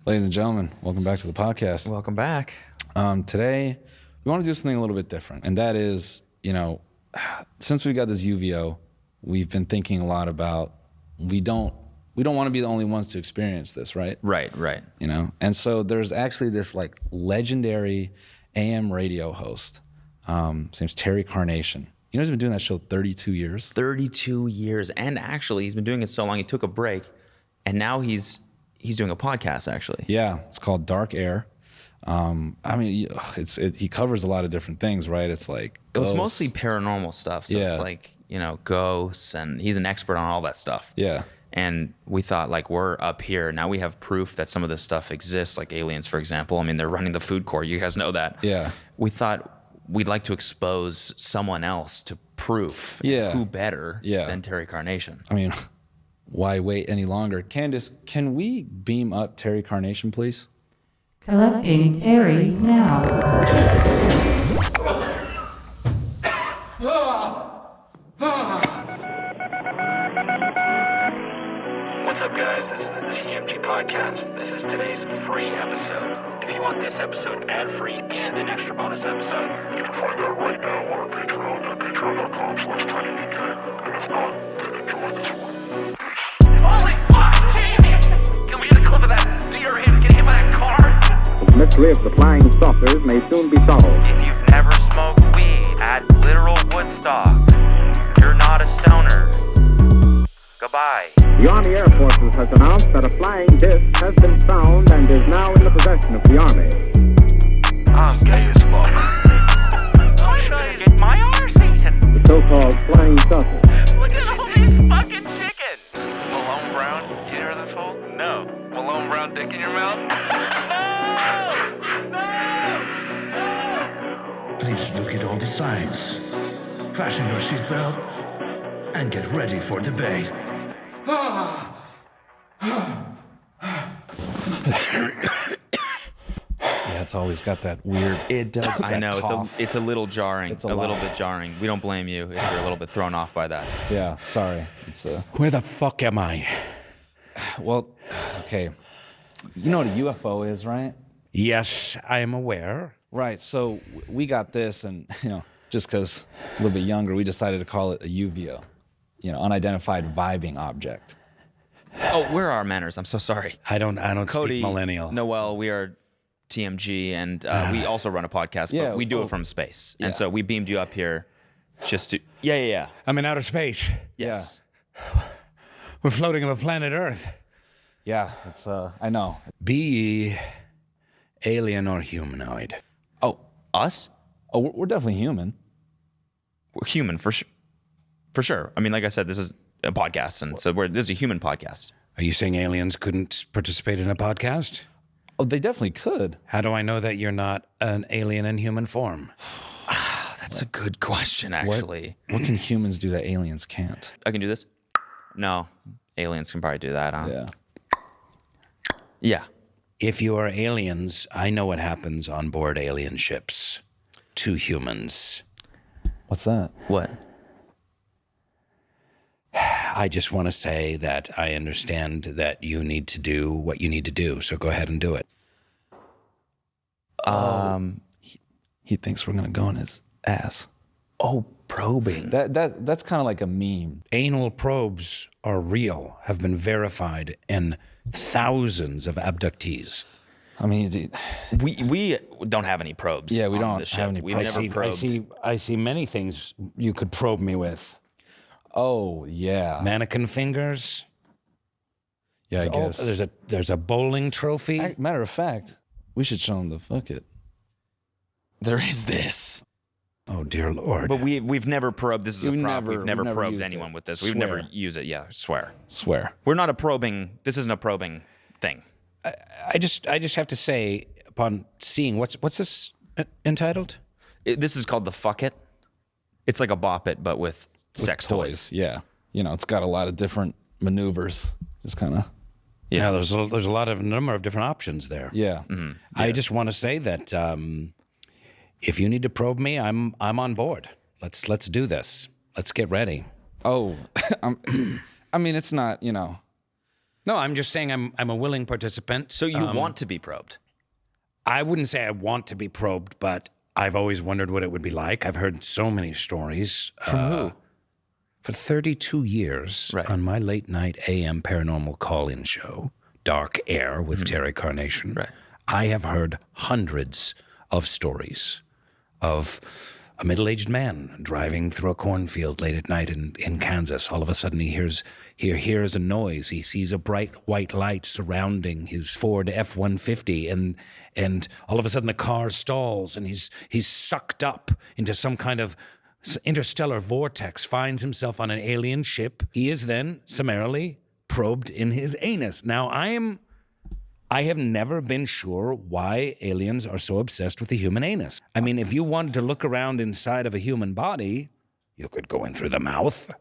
Ladies and gentlemen, welcome back to the podcast. Welcome back. Today, we want to do something a little bit different, and that is, since we got this UVO, we've been thinking a lot about we don't want to be the only ones to experience this, right? Right. And so there's actually this like legendary AM radio host. His name's Terry Carnation. He's been doing that show 32 years. 32 years, and actually, he's been doing it so long. He took a break, and now he's doing a podcast. Actually, yeah, it's called Dark Air. He covers a lot of different things, right? It's like it's mostly paranormal stuff. So it's like ghosts, and he's an expert on all that stuff. Yeah. And we thought, like, we're up here now. We have proof that some of this stuff exists, like aliens, for example. I mean, they're running the food court. You guys know that. Yeah. We thought we'd like to expose someone else to proof. Yeah. Who better than Terry Carnation? I mean, why wait any longer? Candace, can we beam up Terry Carnation, please? Collecting Terry now. What's up, guys? This is the TMG Podcast. This is today's free episode. If you want this episode ad-free and an extra bonus episode, you can find that right now on our Patreon at patreon.com/tinydk. And if not, then enjoy this one. Holy fuck! Jamie! Can we get a clip of that deer getting hit by that car? The mystery of the flying saucers may soon be solved. If you've never smoked weed at literal Woodstock, you're not a stoner. Goodbye. The Army Air Forces has announced that a flying disc has been found and is now in the possession of the Army. I'm gay as fuck. I'm gonna get my arse eaten. The so-called flying saucer. Look at all these fucking chickens. Malone Brown, you hear this fool? No. Malone Brown dick in your mouth? No! Please look at all the signs. Fasten your seatbelt and get ready for debate. Yeah, it's always got that weird. It does. I know. Cough. It's a little jarring. It's a little lot. bit jarring. We don't blame you if you're a little bit thrown off by that. Yeah, sorry. It's Where the fuck am I? well, okay. You know what a UFO is, right? Yes, I am aware. Right. So we got this, and just because a little bit younger, we decided to call it a UVO. Unidentified vibing object. Oh, where are our manners? I'm so sorry. I don't Cody, speak millennial. Noel, we are TMG, and we also run a podcast, Yeah, but we do oh. it from space. Yeah. And so we beamed you up here just to... Yeah. I'm in outer space. Yes. We're floating on planet Earth. Yeah, it's I know. Be ye alien or humanoid. Oh, us? Oh, we're definitely human. We're human, for sure. For sure. I mean, like I said, this is a podcast, and so this is a human podcast. Are you saying aliens couldn't participate in a podcast? Oh, they definitely could. How do I know that you're not an alien in human form? That's a good question, actually. What can humans do that aliens can't? I can do this? No. Aliens can probably do that, huh? Yeah. Yeah. If you are aliens, I know what happens on board alien ships to humans. What's that? What? I just want to say that I understand that you need to do what you need to do, so go ahead and do it. He thinks we're gonna go in his ass. Oh, probing. That's kind of like a meme. Anal probes are real, have been verified in thousands of abductees. I mean, We don't have any probes. Yeah, we on don't this have ship. any We've probes. never probed. I see many things you could probe me with. oh yeah, Mannequin fingers. yeah. I guess. There's a bowling trophy. Matter of fact, we should show him the fuck it. There is this. Oh dear Lord! But we've never probed. This is We've a prop. never- We've never we've never probed used anyone it. with this. We've Swear. never used it. Yeah, swear. Swear. We're not a probing. This isn't a probing thing. I just have to say, upon seeing what's this entitled? This is called the Fuck It. It's like a Bop It, but with sex toys. Yeah. It's got a lot of different maneuvers. Just kind of. Yeah, there's a number of different options there. Yeah. Mm-hmm. I just want to say that if you need to probe me, I'm on board. Let's do this. Let's get ready. Oh, I mean, it's not. No, I'm just saying I'm a willing participant. So you want to be probed? I wouldn't say I want to be probed, but I've always wondered what it would be like. I've heard so many stories. From who? For 32 years Right. on my late night AM paranormal call-in show, Dark Air with Terry Carnation, Right. I have heard hundreds of stories of a middle-aged man driving through a cornfield late at night in Kansas. All of a sudden he hears a noise. He sees a bright white light surrounding his Ford F-150 and all of a sudden the car stalls and he's sucked up into some kind of interstellar vortex, finds himself on an alien ship. He is then summarily probed in his anus. Now, I have never been sure why aliens are so obsessed with the human anus. I mean, if you wanted to look around inside of a human body, you could go in through the mouth.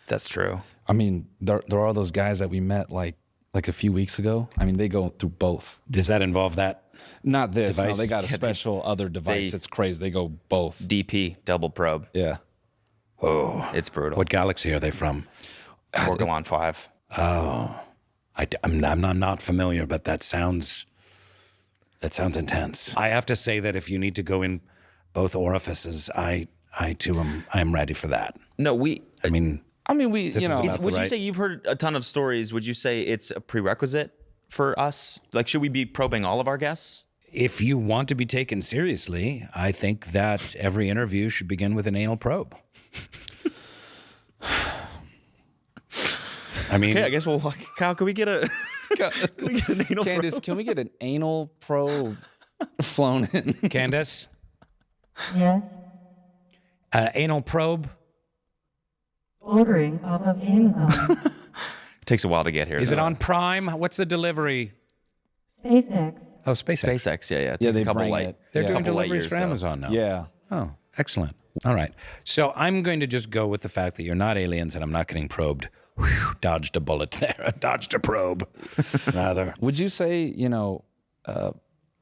That's true. I mean, there are those guys that we met like a few weeks ago. I mean, they go through both. Does that involve that? Not this. No, Device? they got a special other device. It's crazy. They go both. DP, double probe. Yeah. Oh, It's brutal. what galaxy are they from? Orgalon 5. Oh, I'm not familiar, but that sounds intense. I have to say that if you need to go in both orifices, I too am ready for that. No, we... I mean, we, This you is know, about Would you right. say you've heard a ton of stories? Would you say it's a prerequisite for us? Like, should we be probing all of our guests? if you want to be taken seriously, I think that every interview should begin with an anal probe. I mean, Okay, I guess we'll... Kyle, can we get an anal Candace, probe? can we get an anal probe flown in? Candace, Yes. anal probe. Ordering off of Amazon. Takes a while to get here. Is though. it on Prime? What's the delivery? SpaceX. Oh, SpaceX. SpaceX? Yeah, yeah. It Yeah, takes they a couple bring light. it. They're Yeah. doing couple light deliveries years, for though. Amazon now. Yeah. Oh, excellent. All right. So I'm going to just go with the fact that you're not aliens and I'm not getting probed. Whew, dodged a bullet there. Dodged a probe. Rather. Would you say,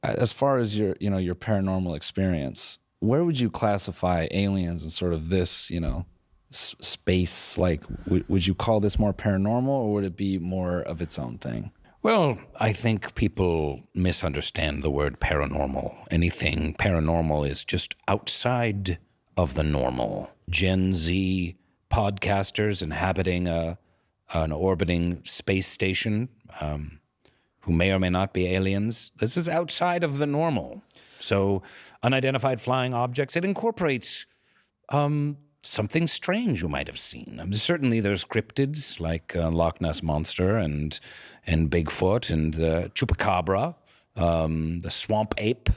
as far as your paranormal experience, where would you classify aliens in sort of this, space? Like, would you call this more paranormal, or would it be more of its own thing? Well, I think people misunderstand the word paranormal. Anything paranormal is just outside of the normal. Gen Z podcasters inhabiting an orbiting space station who may or may not be aliens. This is outside of the normal. So unidentified flying objects, it incorporates something strange you might have seen. Certainly there's cryptids like Loch Ness Monster and Bigfoot and the Chupacabra, the swamp ape.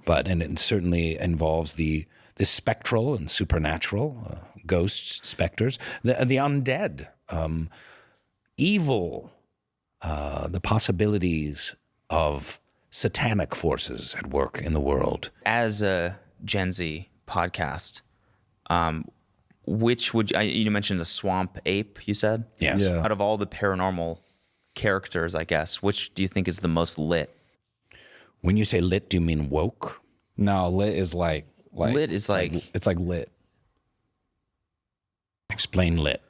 But it certainly involves the spectral and supernatural, ghosts, specters, the undead, evil, the possibilities of satanic forces at work in the world. As a Gen Z podcast, which would you mentioned the swamp ape? You said Yes. Yeah. Out of all the paranormal characters, I guess, which do you think is the most lit? When you say lit, do you mean woke? No, lit is like Lit is like it's like lit. Explain lit.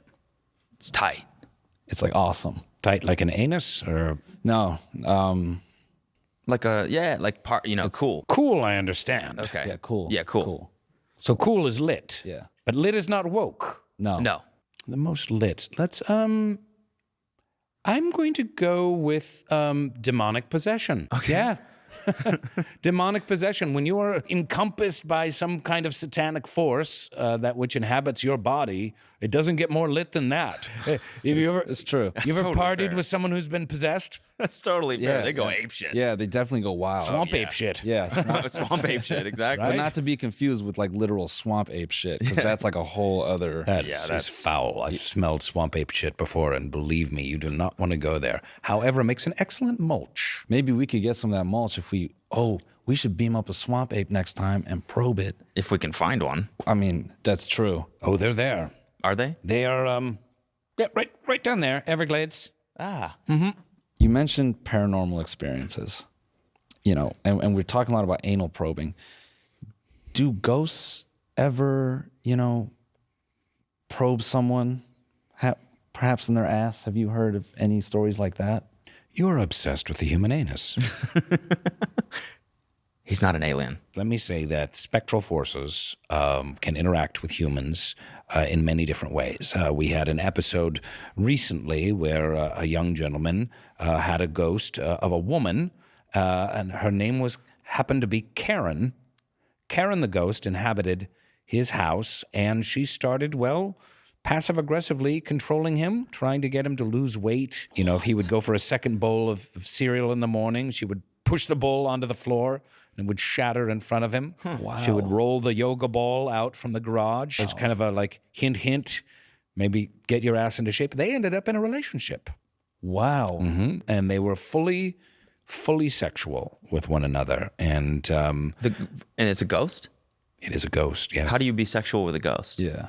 it's tight. It's like awesome. Tight like an anus or No, Like part. Cool. cool, I understand. Okay. yeah, cool. Yeah, cool. So cool is lit. Yeah. But lit is not woke. No, No. The most lit. Let's I'm going to go with demonic possession. Okay. Yeah. Demonic possession. When you are encompassed by some kind of satanic force that which inhabits your body, it doesn't get more lit than that. Have you ever, It's true. you ever totally partied fair. with someone who's been possessed? That's totally fair. Yeah, They go yeah. ape shit. Yeah, they definitely go wild. Swamp yeah. ape shit. Yeah, It's swamp ape shit. Exactly. but not to be confused with like literal swamp ape shit, because that's like a whole other. That is Yeah, just that's- foul. I've smelled swamp ape shit before, and believe me, you do not want to go there. However, it makes an excellent mulch. Maybe we could get some of that mulch if we should beam up a swamp ape next time and probe it. If we can find one. I mean, that's true. Oh, they're there. Are they? They are, right down there, Everglades. Ah. You mentioned paranormal experiences, and we're talking a lot about anal probing. Do ghosts ever, probe someone? perhaps in their ass? Have you heard of any stories like that? You're obsessed with the human anus. He's not an alien. Let me say that spectral forces can interact with humans in many different ways. We had an episode recently where a young gentleman had a ghost of a woman, and her name happened to be Karen. Karen the ghost inhabited his house, and she started, passive-aggressively controlling him, trying to get him to lose weight. You know, if he would go for a second bowl of cereal in the morning, she would push the bowl onto the floor and would shatter in front of him. Wow. She would roll the yoga ball out from the garage as kind of a hint, maybe get your ass into shape. They ended up in a relationship. Wow. And they were fully sexual with one another. And And it's a ghost? it is a ghost, yeah. How do you be sexual with a ghost? Yeah.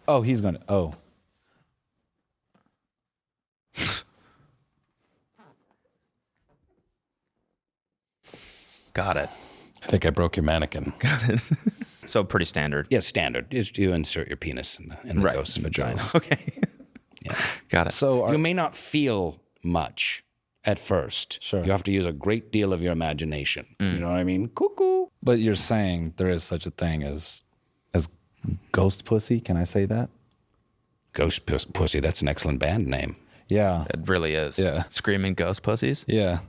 Oh, he's going to. Oh. Got it. I think I broke your mannequin. So pretty standard. Yeah, standard is you insert your penis in the Right. ghost's vagina. Okay. Yeah. Got it. So You may not feel much at first. Sure. You have to use a great deal of your imagination. You know what I mean? Cuckoo. but you're saying there is such a thing as ghost pussy. Can I say that? Ghost Pussy, that's an excellent band name. Yeah. It really is. Yeah. Screaming ghost pussies. Yeah.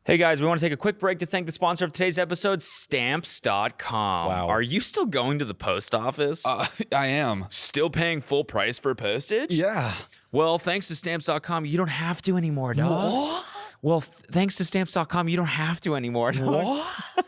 Hey guys, we want to take a quick break to thank the sponsor of today's episode, Stamps.com. Wow. Are you still going to the post office? I am. Still paying full price for postage? Yeah. Well, thanks to Stamps.com, you don't have to anymore, dog. What? Well, thanks to Stamps.com, you don't have to anymore, dog. What?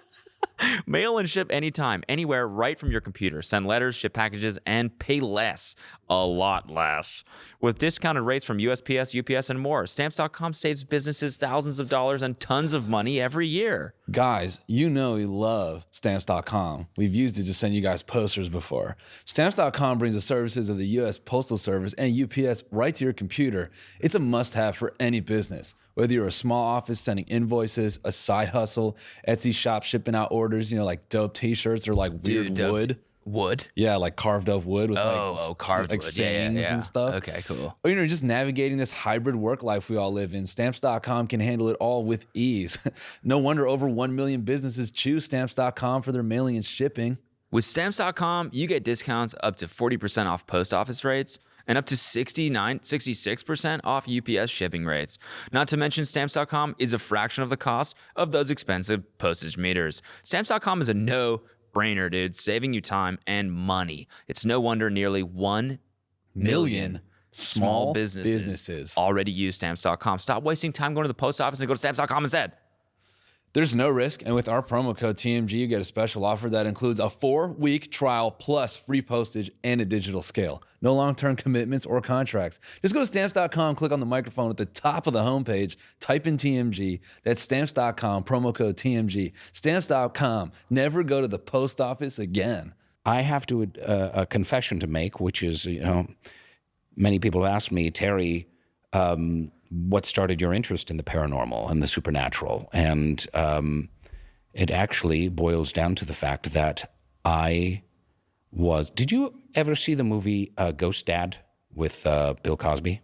Mail and ship anytime, anywhere, right from your computer. Send letters, ship packages, and pay less. A lot less. With discounted rates from USPS, UPS, and more, Stamps.com saves businesses thousands of dollars and tons of money every year. Guys, you know we love Stamps.com. We've used it to send you guys posters before. Stamps.com brings the services of the U.S. Postal Service and UPS right to your computer. It's a must-have for any business. Whether you're a small office sending invoices, a side hustle, Etsy shop shipping out orders, like dope t-shirts or like weird wood. Wood? Yeah, like carved up wood with carved like wood. sayings and stuff. Okay, cool. Or just navigating this hybrid work life we all live in. Stamps.com can handle it all with ease. No wonder over 1 million businesses choose Stamps.com for their mailing and shipping. With Stamps.com, you get discounts up to 40% off post office rates and up to 66% off UPS shipping rates. Not to mention, Stamps.com is a fraction of the cost of those expensive postage meters. Stamps.com is a no-brainer, dude, saving you time and money. It's no wonder nearly 1 million small businesses already use Stamps.com. Stop wasting time going to the post office and go to Stamps.com instead. There's no risk, and with our promo code TMG, you get a special offer that includes a 4-week trial plus free postage and a digital scale. No long-term commitments or contracts. Just go to Stamps.com, click on the microphone at the top of the homepage, type in TMG. That's Stamps.com, promo code TMG. Stamps.com. Never go to the post office again. I have to a confession to make, which is, many people have asked me, Terry, what started your interest in the paranormal and the supernatural? And it actually boils down to the fact that did you ever see the movie Ghost Dad with Bill Cosby?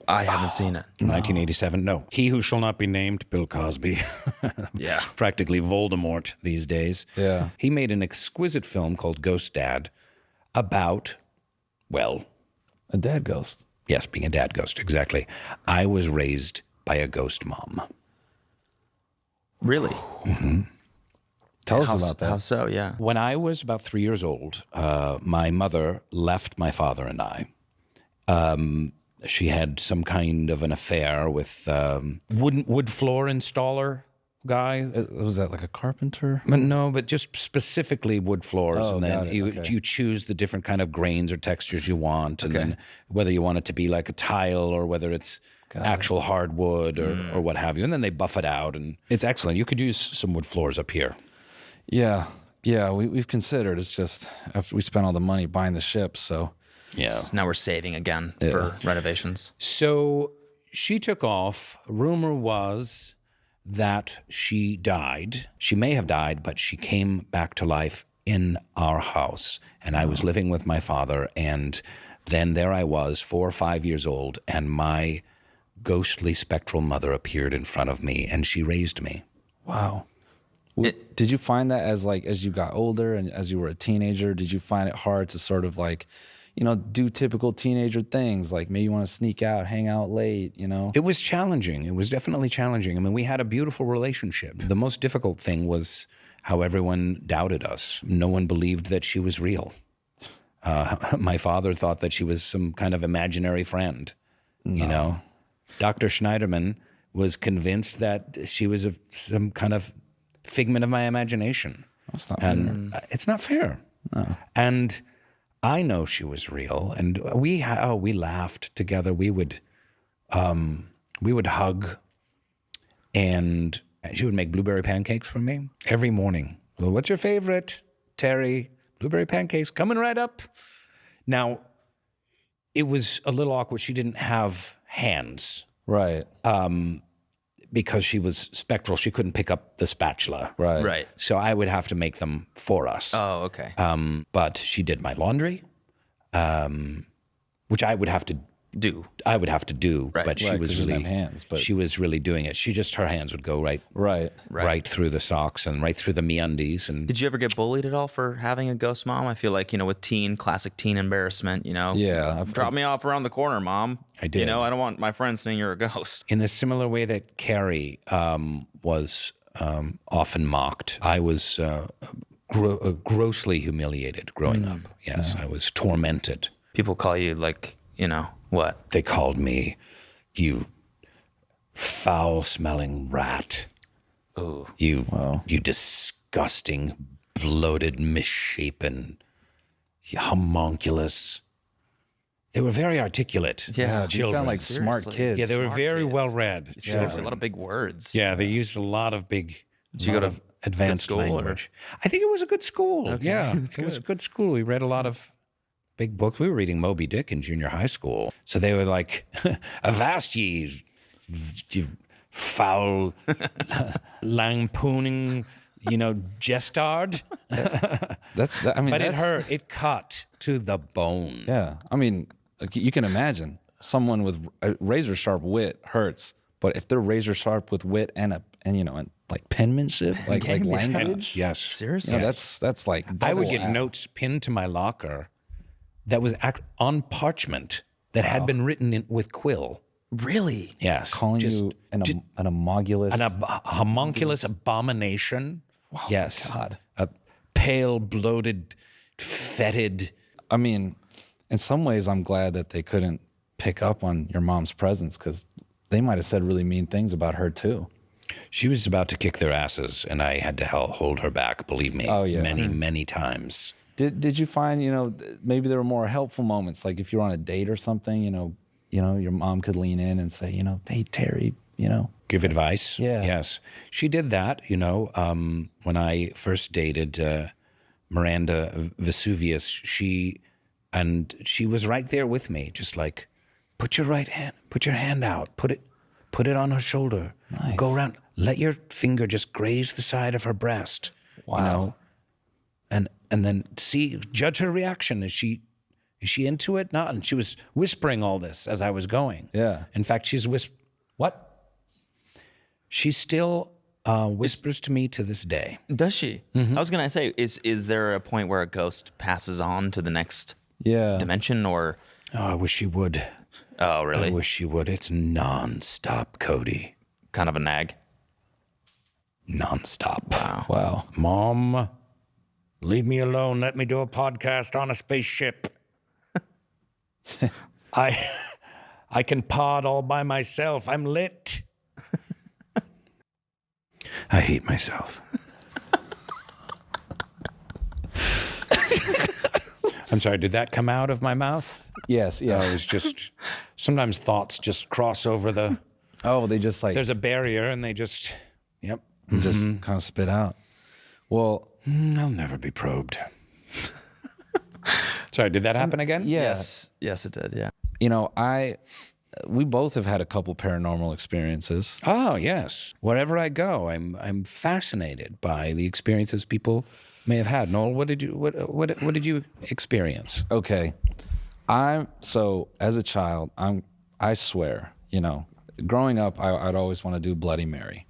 I haven't seen it. 1987? No. He Who Shall Not Be Named, Bill Cosby. Yeah. Practically Voldemort these days. Yeah. He made an exquisite film called Ghost Dad about, A dad ghost. yes, being a dad ghost, exactly. I was raised by a ghost mom. Really? Tell us about that. How so? Yeah. When I was about 3 years old, my mother left my father and I. She had some kind of an affair with wood floor installer guy. Was that like a carpenter? But no, but just specifically wood floors, Oh, and then got it. Okay. you choose the different kind of grains or textures you want, and then whether you want it to be like a tile or whether it's actual hardwood or what have you, and then they buff it out, and it's excellent. You could use some wood floors up here. Yeah. We've considered. It's just after we spent all the money buying the ship, so Yeah. Now we're saving again for renovations. So she took off. Rumor was that she died. She may have died, but she came back to life in our house, and I was living with my father, and then there I was, 4 or 5 years old, and my ghostly spectral mother appeared in front of me, and she raised me. Wow. Did you find that as you got older and as you were a teenager, did you find it hard to sort of do typical teenager things, like maybe you want to sneak out, hang out late, It was challenging. It was definitely challenging. I mean, we had a beautiful relationship. The most difficult thing was how everyone doubted us. No one believed that she was real. My father thought that she was some kind of imaginary friend, Dr. Schneiderman was convinced that she was some kind of figment of my imagination. That's not fair. It's not fair. No. And I know she was real, and we laughed together. We would hug, and she would make blueberry pancakes for me every morning. Well, what's your favorite, Terry? Blueberry pancakes coming right up. Now, it was a little awkward. She didn't have hands. Right. Because she was spectral. She couldn't pick up the spatula. Right. So I would have to make them for us. Oh, okay. But she did my laundry, which I would have to Do. I would have to do, Right. but she Right, was 'cause you didn't really have hands, but- she was really doing it. Her hands would go right through the socks and right through the meundies. And Did you ever get bullied at all for having a ghost mom? I feel like, with classic teen embarrassment, Yeah, Drop me off around the corner, mom. I did. I don't want my friends saying you're a ghost. in a similar way that Carrie was often mocked, I was grossly humiliated growing up. Yes, I was tormented. People call you what? They called me, "You foul-smelling rat. Oh, You disgusting, bloated, misshapen, homunculus." They were very articulate. Yeah, They sound like smart Seriously. kids. Yeah, they were Smart very kids. well read. Seriously, a lot of big words. Yeah, they used a lot of big. Did you go to advanced good school, or- language? I think it was a good school. Okay, Yeah, that's it was a good. good school. We read a lot of big books. We were reading Moby Dick in junior high school. So they were like, "Avast ye, you foul, lampooning, jestard." But it hurt. It cut to the bone. Yeah, I mean, you can imagine someone with a razor sharp wit hurts, but if they're razor sharp with wit and like penmanship, like language, Yes. Seriously? that's like I would double get app. notes pinned to my locker that was on parchment that had been written in with quill. Really? Yes. calling you an homogulous. An homunculus abomination. Yes. God. A pale, bloated, fetid. I mean, in some ways, I'm glad that they couldn't pick up on your mom's presence, because they might have said really mean things about her too. She was about to kick their asses, and I had to hold her back, believe me, Oh, yeah. many, many times. Did you find, maybe there were more helpful moments, like if you're on a date or something, your mom could lean in and say, "Hey, Terry, Give advice? Yeah. Yes. She did that, when I first dated Miranda Vesuvius, she was right there with me, just like, put your hand out, put it on her shoulder, go around, let your finger just graze the side of her breast, Wow. and then judge her reaction. Is she into it? Not. And she was whispering all this as I was going. Yeah. In fact, what? She still whispers to me to this day. Does she? Mm-hmm. I was gonna say, is there a point where a ghost passes on to the next Yeah. dimension, or? Oh, I wish she would. Oh, I really? wish she would. It's nonstop, Cody. Kind of a nag. Nonstop. Wow. Mom, leave me alone. Let me do a podcast on a spaceship. I can pod all by myself. I'm lit. I hate myself. I'm sorry, did that come out of my mouth? Yes. Yeah, Yeah. it was just, sometimes thoughts just cross over the, Oh, they just there's a barrier and they just, yep. just kind of spit out. Well, I'll never be probed. Sorry, did that happen again? yeah. Yes, it did. Yeah. We both have had a couple paranormal experiences. Oh, yes. Wherever I go, I'm fascinated by the experiences people may have had. Noel, what did you experience? Okay. So as a child, I swear, growing up, I'd always want to do Bloody Mary.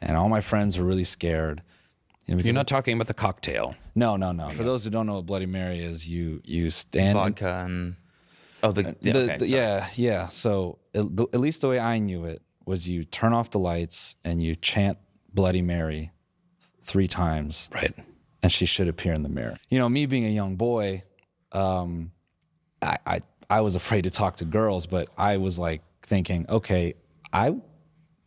And all my friends were really scared. You're not talking about the cocktail. No. For those who don't know what Bloody Mary is, you stand Vodka and okay, sorry. yeah. So at least the way I knew it was you turn off the lights and you chant Bloody Mary 3 times. Right. And she should appear in the mirror. Me being a young boy, I was afraid to talk to girls, but I was like thinking, okay, I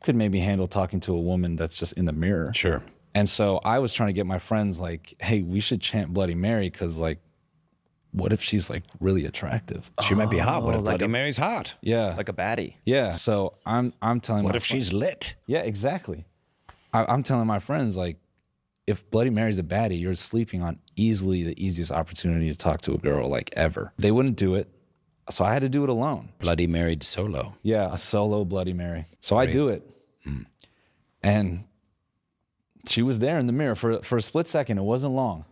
could maybe handle talking to a woman that's just in the mirror. Sure. And so I was trying to get my friends like, hey, we should chant Bloody Mary because like, what if she's like really attractive? She might be hot. What if like Bloody Mary's hot? Yeah. Like a baddie. Yeah. So I'm telling What my if she's lit? Yeah, exactly. I'm telling my friends like, if Bloody Mary's a baddie, you're sleeping on easily the easiest opportunity to talk to a girl like ever. They wouldn't do it. So I had to do it alone. Bloody Married solo. Yeah, a solo Bloody Mary. So I do it. And she was there in the mirror for a split second. It wasn't long.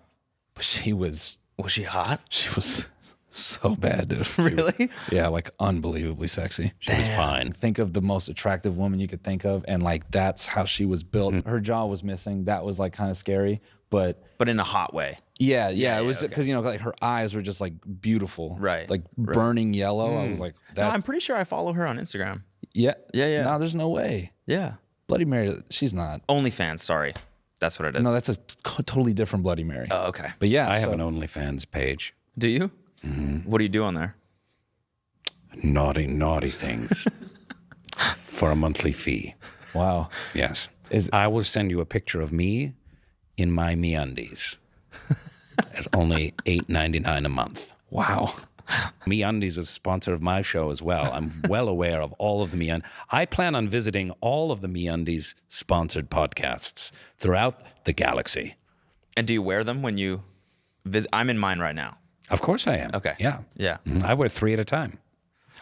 But she was she hot? She was so bad, dude. Really? Yeah, like unbelievably sexy. She was fine. Think of the most attractive woman you could think of, and like that's how she was built. Her jaw was missing. That was like kind of scary, but in a hot way. yeah, it was okay. because like her eyes were just like beautiful, Right, Like burning yellow. I was like, No, that's I'm pretty sure I follow her on Instagram. yeah. Yeah. No, there's no way. Yeah. Bloody Mary, she's not. OnlyFans, sorry. That's what it is. No, that's a totally different Bloody Mary. Oh, okay. But yeah, I have so- an OnlyFans page. Do you? What do you do on there? Naughty things for a monthly fee. Wow. Yes. Is- I will send you a picture of me in my MeUndies at only $8.99 a month. Wow. MeUndies is a sponsor of my show as well. I'm well aware of all of the MeUndies. I plan on visiting all of the MeUndies sponsored podcasts throughout the galaxy. And do you wear them when you visit? I'm in mine right now. Of course I am. Okay. Yeah. Yeah. I wear 3 at a time.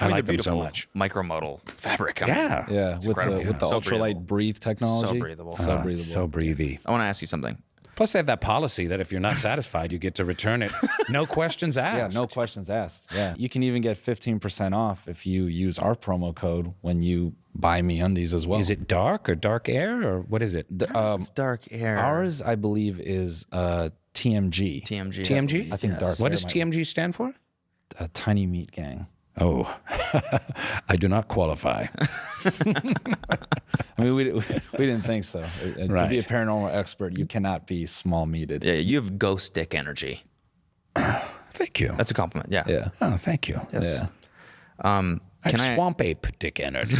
I mean, like they're them so beautiful much. micromodal fabric. I mean, Yeah. Yeah, with incredible. the So ultralight breathable. breathe technology. So breathable. So It's breathable. so breathy. I want to ask you something. Plus, they have that policy that if you're not satisfied, you get to return it. No questions asked. Yeah, no questions asked. Yeah. You can even get 15% off if you use our promo code when you buy MeUndies as well. Is it dark or dark air or what is it? It's dark air. Ours, I believe, is TMG. TMG. TMG? I think dark What air does might- TMG stand for? Tiny Meat Gang. Oh, I do not qualify. I mean, we didn't think so. To be a Right. paranormal expert, you cannot be small-meated. Yeah, you have ghost dick energy. Thank you. That's a compliment. Yeah. Yeah. Oh, thank you. Yes. Yeah. I have Can I? swamp ape dick energy.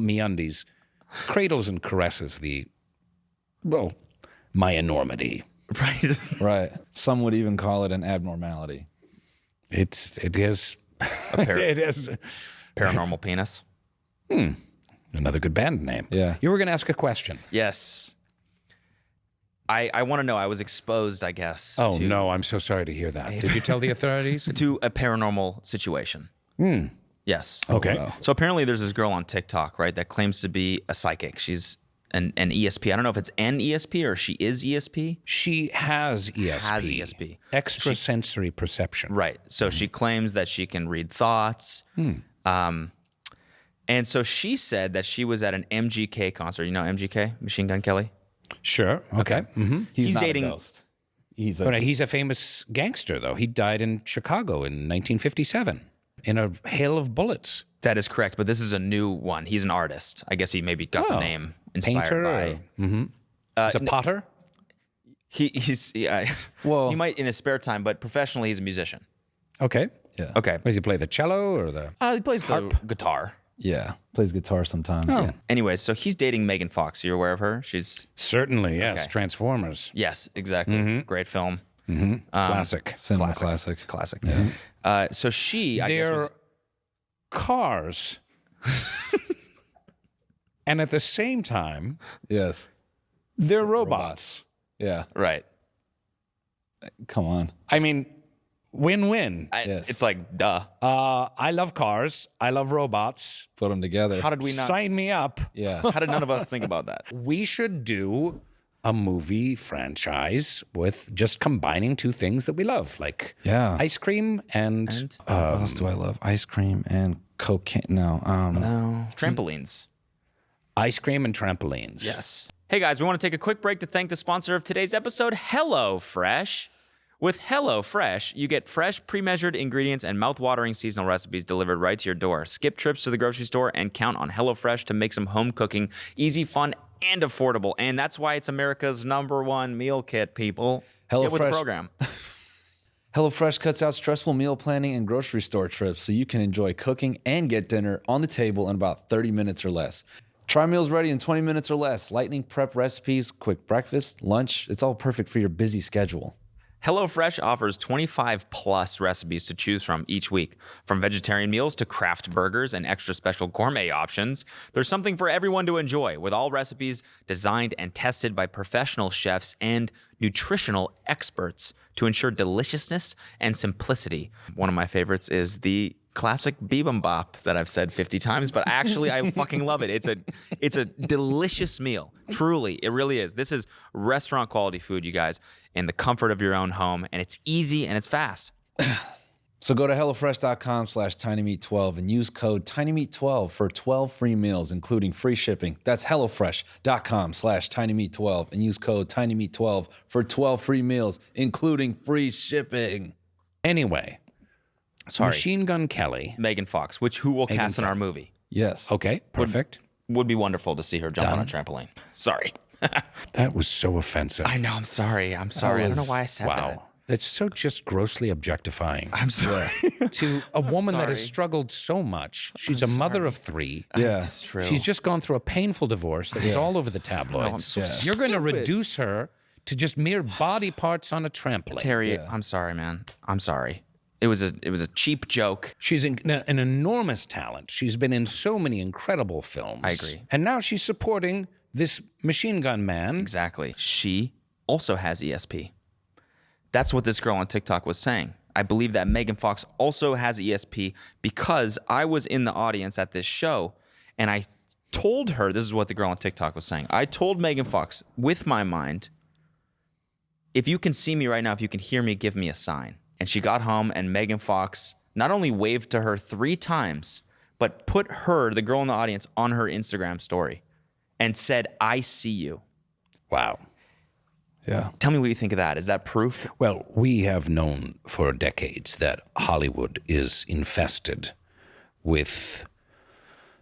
MeUndies cradles and caresses my enormity. Right. Right. Some would even call it an abnormality. It is it is Paranormal penis. another good band name. Yeah. You were going to ask a question. Yes. I want to know. I was exposed, I guess. Oh to, no, I'm so sorry to hear that. Did you tell the authorities? To a paranormal situation. Yes. Okay. wow. So apparently, there's this girl on TikTok, right, that claims to be a psychic. She's an ESP. I don't know if it's an ESP or she is ESP. She has ESP. Has ESP. Extrasensory perception. Right. So she claims that she can read thoughts. And so she said that she was at an MGK concert. You know MGK, Machine Gun Kelly? Sure. Okay. Mm-hmm. He's not dating- a ghost. He's a But he's a famous gangster, though. He died in Chicago in 1957 in a hail of bullets. That is correct, but this is a new one. He's an artist. I guess he maybe got the name inspired Painter. by. He's a potter. He's Well- he might in his spare time, but professionally he's a musician. Okay. yeah. Okay, Does he play the cello or the? he plays the guitar. Yeah. Plays guitar sometimes. Oh. Yeah. Anyways, so he's dating Megan Fox. You're aware of her? She's Certainly, yes. Okay. Transformers. yes, exactly. Great film, Classic. Cinema classic. classic. Yeah. So she, I guess, They're was, cars. And at the same time, Yes. they're robots. Yeah. right. Come on. I mean, win-win. Yes. It's like duh. I love cars. I love robots. Put them together. How did we not? Sign me up. yeah. How did none of us think about that? We should do a movie franchise with just combining two things that we love, like Yeah. ice cream and What else do I love? Ice cream and cocaine. No. Trampolines. ice cream and trampolines. Yes. Hey guys, we want to take a quick break to thank the sponsor of today's episode, HelloFresh. With HelloFresh, you get fresh, pre-measured ingredients and mouth-watering seasonal recipes delivered right to your door. Skip trips to the grocery store and count on HelloFresh to make some home cooking easy, fun, and affordable. And that's why it's America's #1 meal kit, people. Get with the HelloFresh. program. HelloFresh cuts out stressful meal planning and grocery store trips so you can enjoy cooking and get dinner on the table in about 30 minutes or less. Try meals ready in 20 minutes or less. Lightning prep recipes, quick breakfast, lunch. It's all perfect for your busy schedule. HelloFresh offers 25 plus recipes to choose from each week. From vegetarian meals to craft burgers and extra special gourmet options, there's something for everyone to enjoy, with all recipes designed and tested by professional chefs and nutritional experts to ensure deliciousness and simplicity. One of my favorites is the classic bibimbap that I've said 50 times, but actually I fucking love it. It's a delicious meal. Truly, it really is. This is restaurant quality food, you guys, in the comfort of your own home, and it's easy and it's fast. So go to HelloFresh.com/TinyMeat12 and use code TinyMeat12 for 12 free meals, including free shipping. That's HelloFresh.com/TinyMeat12 and use code TinyMeat12 for 12 free meals, including free shipping. Anyway, Sorry. Machine Gun Kelly. Megan Fox, who will cast in our movie. Yes. Okay, perfect. Would be wonderful to see her jump on a trampoline. Sorry. That was so offensive. I know, I'm sorry. I don't know why I said that. Wow. It's so just grossly objectifying I'm sorry. to a woman that has sorry. struggled so much. She's a mother of 3. Yeah. It's true. She's just gone through a painful divorce that was all over the tabloids. I'm so You're going to reduce her to just mere body parts on a trampoline. Terry, I'm sorry, man. I'm sorry. It was a cheap joke. She's an enormous talent. She's been in so many incredible films. I agree. And now she's supporting this machine gun man. Exactly. She also has ESP. That's what this girl on TikTok was saying. I believe that Megan Fox also has ESP because I was in the audience at this show and I told her, this is what the girl on TikTok was saying. I told Megan Fox, with my mind, if you can see me right now, if you can hear me, give me a sign. And she got home and Megan Fox not only waved to her 3 times, but put her, the girl in the audience, on her Instagram story and said, I see you. Wow. Yeah. Tell me what you think of that. Is that proof? Well, we have known for decades that Hollywood is infested with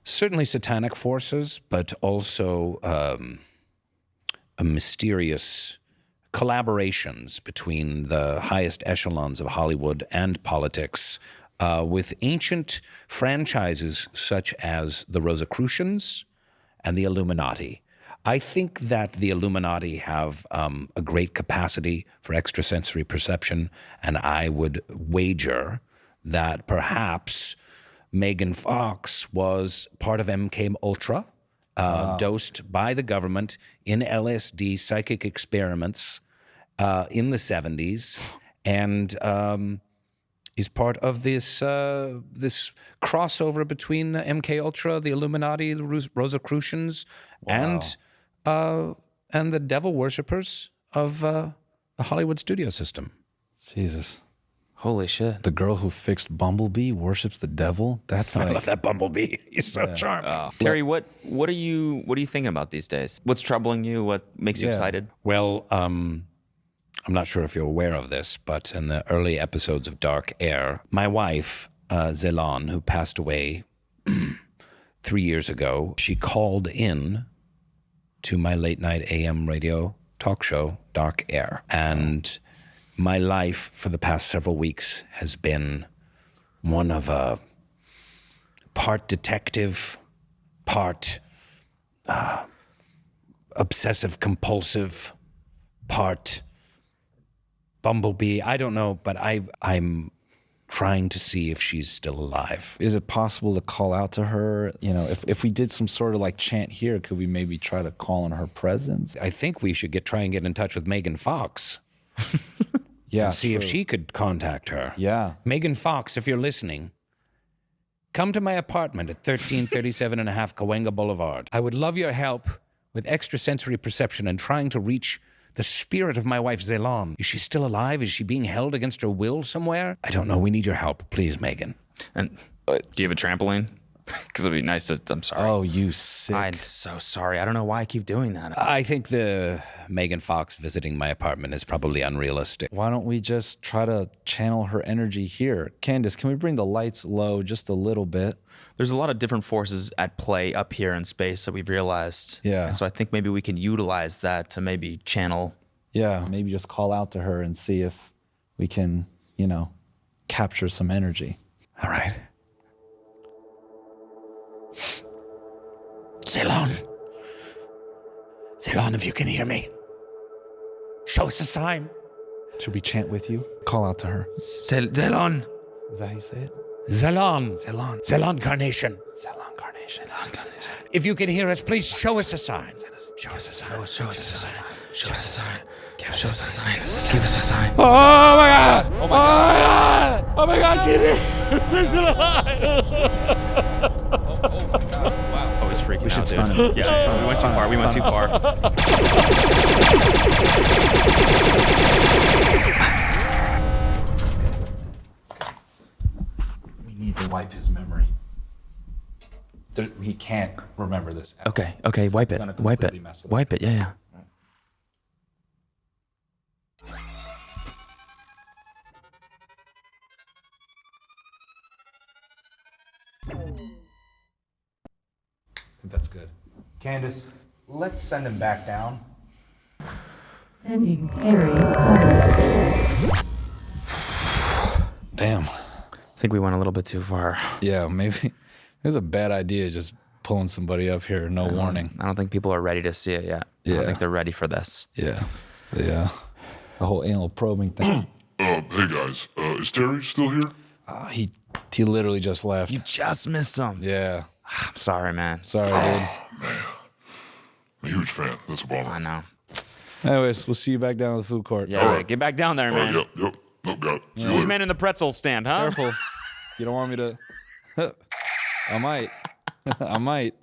certainly satanic forces, but also a mysterious collaborations between the highest echelons of Hollywood and politics with ancient franchises such as the Rosicrucians and the Illuminati. I think that the Illuminati have a great capacity for extrasensory perception, and I would wager that perhaps Megan Fox was part of MK Ultra, dosed by the government in LSD psychic experiments in the 70s, and is part of this this crossover between MK Ultra, the Illuminati, the Rosicrucians, and the devil worshippers of the Hollywood studio system. Jesus. Holy shit. The girl who fixed Bumblebee worships the devil? That's I like, love that Bumblebee. He's so charming. Terry, what are you thinking about these days? What's troubling you? What makes you excited? Well, I'm not sure if you're aware of this, but in the early episodes of Dark Air, my wife, Zelon, who passed away 3 years ago, she called in to my late night AM radio talk show, Dark Air. And my life for the past several weeks has been one of a part detective, part obsessive compulsive, part Bumblebee. I don't know, but I'm trying to see if she's still alive. is it possible to call out to her? You know, if we did some sort of like chant here, could we maybe try to call on her presence? I think we should try and get in touch with Megan Fox. Yeah. And see if true. she could contact her. Yeah. Megan Fox, if you're listening, come to my apartment at 1337 and a half Cahuenga Boulevard. I would love your help with extrasensory perception and trying to reach the spirit of my wife, Zelon. Is she still alive? Is she being held against her will somewhere? I don't know. We need your help. Please, Megan. And do you have a trampoline? Because it'd be nice to. I'm sorry. Oh, you sick. I'm so sorry. I don't know why I keep doing that. I think the Megan Fox visiting my apartment is probably unrealistic. Why don't we just try to channel her energy here? Candace, can we bring the lights low just a little bit? There's a lot of different forces at play up here in space that we've realized. Yeah. And so I think maybe we can utilize that to maybe channel. Yeah, maybe just call out to her and see if we can, capture some energy. All right. Ceylon. Ceylon, if you can hear me, show us a sign. Should we chant with you? Call out to her. Zelon. Is that how you say it? Zelon. Zelon Carnation. Salon Carnation. If you can hear us, please show us a sign. Show us a sign. Show us a sign. Show us a sign. Show us a sign. Give us a sign. Oh my God! Oh my God! Oh my God! She's alive! Oh, he's freaking out. We should stun him. Yeah, we went too far. We went too far. We need to wipe his memory. He can't remember this. Okay. Wipe it. gonna Wipe completely it. mess with Wipe it. Yeah. I think that's good. Candace, let's send him back down. Sending Terry home. Damn. I think we went a little bit too far. Yeah, maybe it was a bad idea just pulling somebody up here, no warning. I don't think people are ready to see it yet. I Yeah. don't think they're ready for this. Yeah. The whole anal probing thing. Hey guys, is Terry still here? He literally just left. You just missed them. Yeah. I'm sorry, man. Sorry, dude. I'm a huge fan. That's a bummer. I know. Anyways, we'll see you back down at the food court. Yeah, right. Get back down there, man. Yep. Nope, got it. See you Who's later. man in the pretzel stand, huh? Careful. You don't want me to. I might. I might,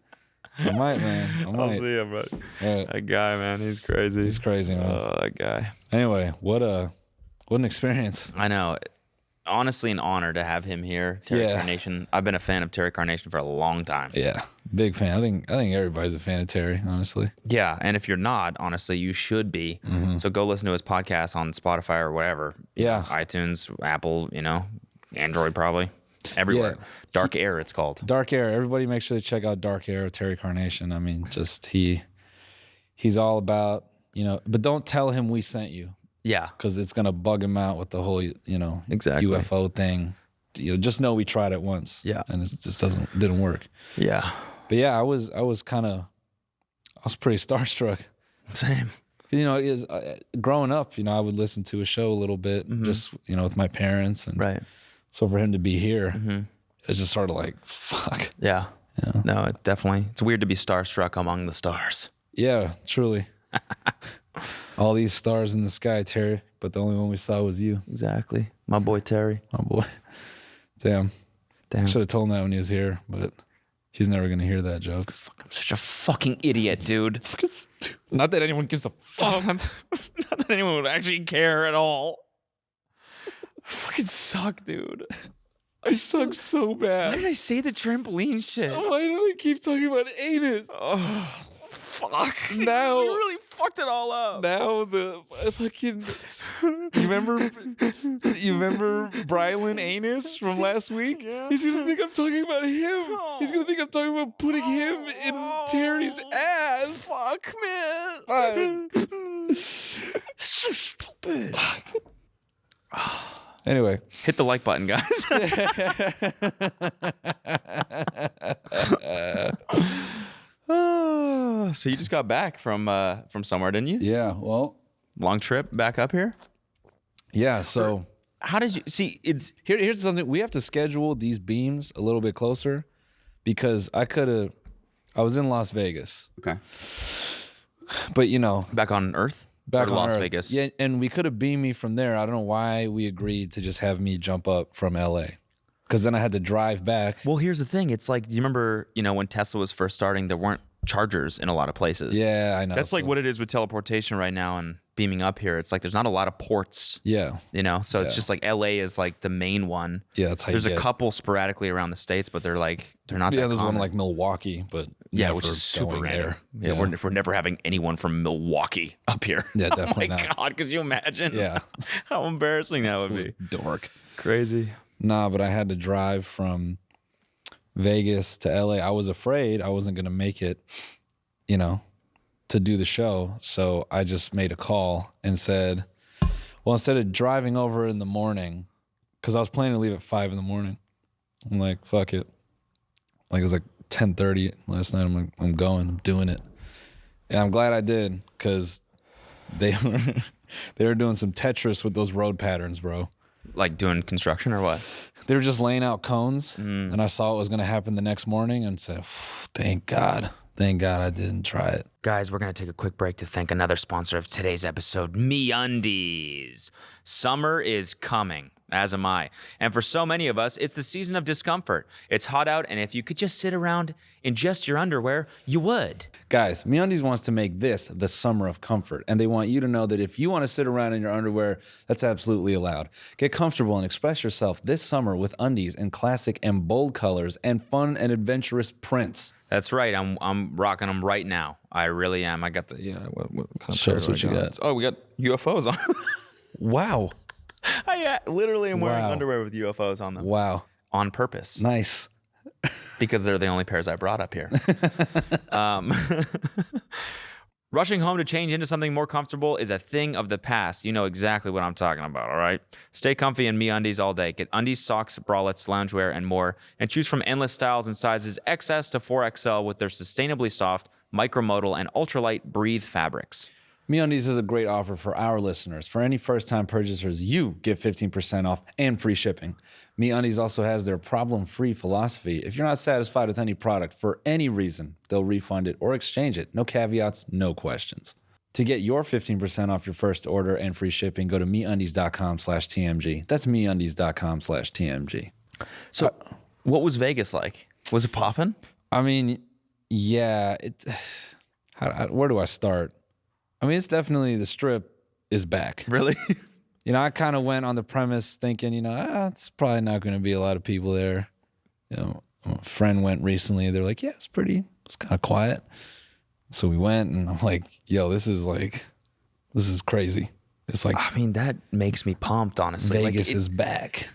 man. I might. him, buddy. All right. That guy, man, he's crazy. He's crazy, man. Oh, that guy. Anyway, what an experience. I know. Honestly, an honor to have him here, Terry Yeah. Carnation. I've been a fan of Terry Carnation for a long time. Yeah, big fan. I think everybody's a fan of Terry, honestly. Yeah, and if you're not, honestly, you should be. So go listen to his podcast on Spotify or whatever. Yeah. iTunes, Apple, Android probably. Everywhere. Yeah. Dark Air, it's called. Dark Air. Everybody make sure to check out Dark Air with Terry Carnation. I mean, just he's all about, but don't tell him we sent you Yeah. because it's going to bug him out with the whole, Exactly. UFO thing. Just know we tried it once. Yeah. And it just didn't work. Yeah. But yeah, I was pretty starstruck. Same. Growing up, I would listen to a show a little bit, just with my parents, and Right. so for him to be here, it's just sort of like fuck. Yeah. No, it definitely. It's weird to be starstruck among the stars. Yeah, truly. All these stars in the sky, Terry, but the only one we saw was you, Exactly. My boy Terry. my boy. Damn, Damn. should have told him that when he was here, but he's never gonna hear that joke. I'm such a fucking idiot, dude. Not that anyone gives a fuck. Not that anyone would actually care at all. I fucking suck, dude. I suck so Why bad. did I say the trampoline shit? Why do I keep talking about anus? Oh, fuck. Now- You really fucked it all up. Now the fucking you remember Brylan Anus from last week? He's gonna think I'm talking about him. He's gonna think I'm talking about putting him in Terry's ass. Fuck, man. So stupid. Anyway, Hit the like button, guys. So you just got back from somewhere, didn't you? yeah, well, Long trip back up here. yeah. So How did you see? It's here's something: we have to schedule these beams a little bit closer because I was in Las Vegas, okay. but Back on Earth. back Or on Las Earth. Vegas. Yeah, and we could have beamed me from there. I don't know why we agreed to just have me jump up from LA, because then I had to drive back. Well, here's the thing. It's like, do you remember, when Tesla was first starting, there weren't chargers in a lot of places. Yeah, I know. That's like so- what it is with teleportation right now and beaming up here. It's like there's not a lot of ports. Yeah. You know, so it's Yeah. just like LA is like the main one. Yeah, that's how There's you a get. couple sporadically around the states, but they're not Yeah, that there's one common. like Milwaukee, but Yeah, never which is super going random. there. Yeah, we're never having anyone from Milwaukee up here. Yeah, definitely Oh my not. God, could you imagine? Yeah. How embarrassing that would be. Dork. Crazy. Nah, but I had to drive from Vegas to LA. I was afraid I wasn't gonna make it, you know, to do the show. So I just made a call and said, well, instead of driving over in the morning, because I was planning to leave at 5 in the morning, I'm like, fuck it. Like it was like 10:30 last night. I'm like, I'm going, I'm doing it. And I'm glad I did, because they were doing some Tetris with those road patterns, bro. Like doing construction or what? They were just laying out cones, and I saw it was going to happen the next morning and said, thank God I didn't try it. Guys, we're going to take a quick break to thank another sponsor of today's episode, MeUndies. Summer is coming, as am I. And for so many of us, it's the season of discomfort. It's hot out, and if you could just sit around in just your underwear, you would. Guys, MeUndies wants to make this the summer of comfort, and they want you to know that if you want to sit around in your underwear, that's absolutely allowed. Get comfortable and express yourself this summer with undies in classic and bold colors and fun and adventurous prints. That's right. I'm rocking them right now. I really am. I got the What kind of Show pair us do I what you got. Oh, we got UFOs on. Wow. I literally am wearing Wow. underwear with UFOs on them Wow. on purpose Nice. because they're the only pairs I brought up here. Rushing home to change into something more comfortable is a thing of the past. You know exactly what I'm talking about, all right? Stay comfy in MeUndies all day. Get undies, socks, bralettes, loungewear, and more. And choose from endless styles and sizes XS to 4XL with their sustainably soft, micromodal, and ultralight breathe fabrics. MeUndies is a great offer for our listeners. For any first-time purchasers, you get 15% off and free shipping. MeUndies also has their problem-free philosophy. If you're not satisfied with any product for any reason, they'll refund it or exchange it. No caveats, no questions. To get your 15% off your first order and free shipping, go to MeUndies.com/TMG. That's MeUndies.com/TMG. So, what was Vegas like? Was it popping? I mean, yeah. Where do I start? I mean, it's definitely the strip is back. Really? You know, I kind of went on the premise thinking, it's probably not going to be a lot of people there. You know, a friend went recently. They're like, yeah, it's kind of quiet. So we went, and I'm like, yo, this is crazy. It's like I mean, that makes me pumped, honestly. Vegas is back.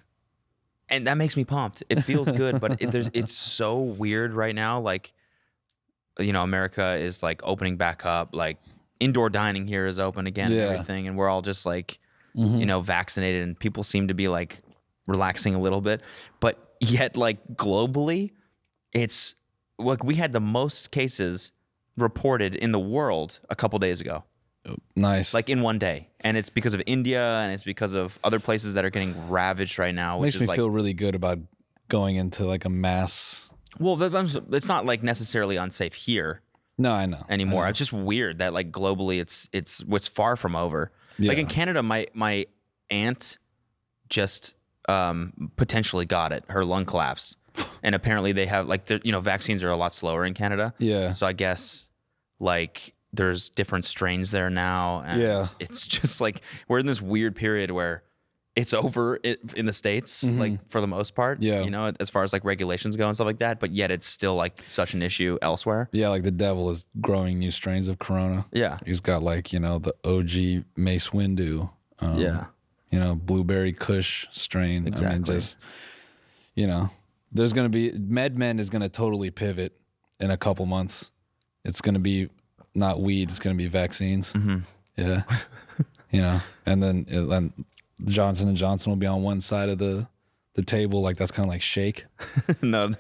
And that makes me pumped. It feels good, but it's so weird right now. Like, America is like opening back up. Like, indoor dining here is open again and everything. And we're all just like, vaccinated, and people seem to be like relaxing a little bit. But yet, like, globally, it's like we had the most cases reported in the world a couple days ago. Nice. Like in one day. And it's because of India, and it's because of other places that are getting ravaged right now. Which makes me is like, feel really good about going into like a mass. well, it's not like necessarily unsafe here No, I know. anymore. It's just weird that like globally it's far from over. Like in Yeah. Canada, my aunt just potentially got it. Her lung collapsed. And apparently they have like vaccines are a lot slower in Canada. Yeah. So I guess like there's different strains there now. And Yeah. it's just like we're in this weird period where it's over in the States, like for the most part. Yeah. As far as like regulations go and stuff like that. But yet it's still like such an issue elsewhere. Yeah, like the devil is growing new strains of Corona. Yeah. He's got like, the OG Mace Windu. Yeah. Blueberry Kush strain. I mean, Exactly. just, there's going to be, MedMen is going to totally pivot in a couple months. It's going to be not weed, it's going to be vaccines. Yeah. And then Johnson & Johnson will be on one side of the table. Like that's kind of like shake. No.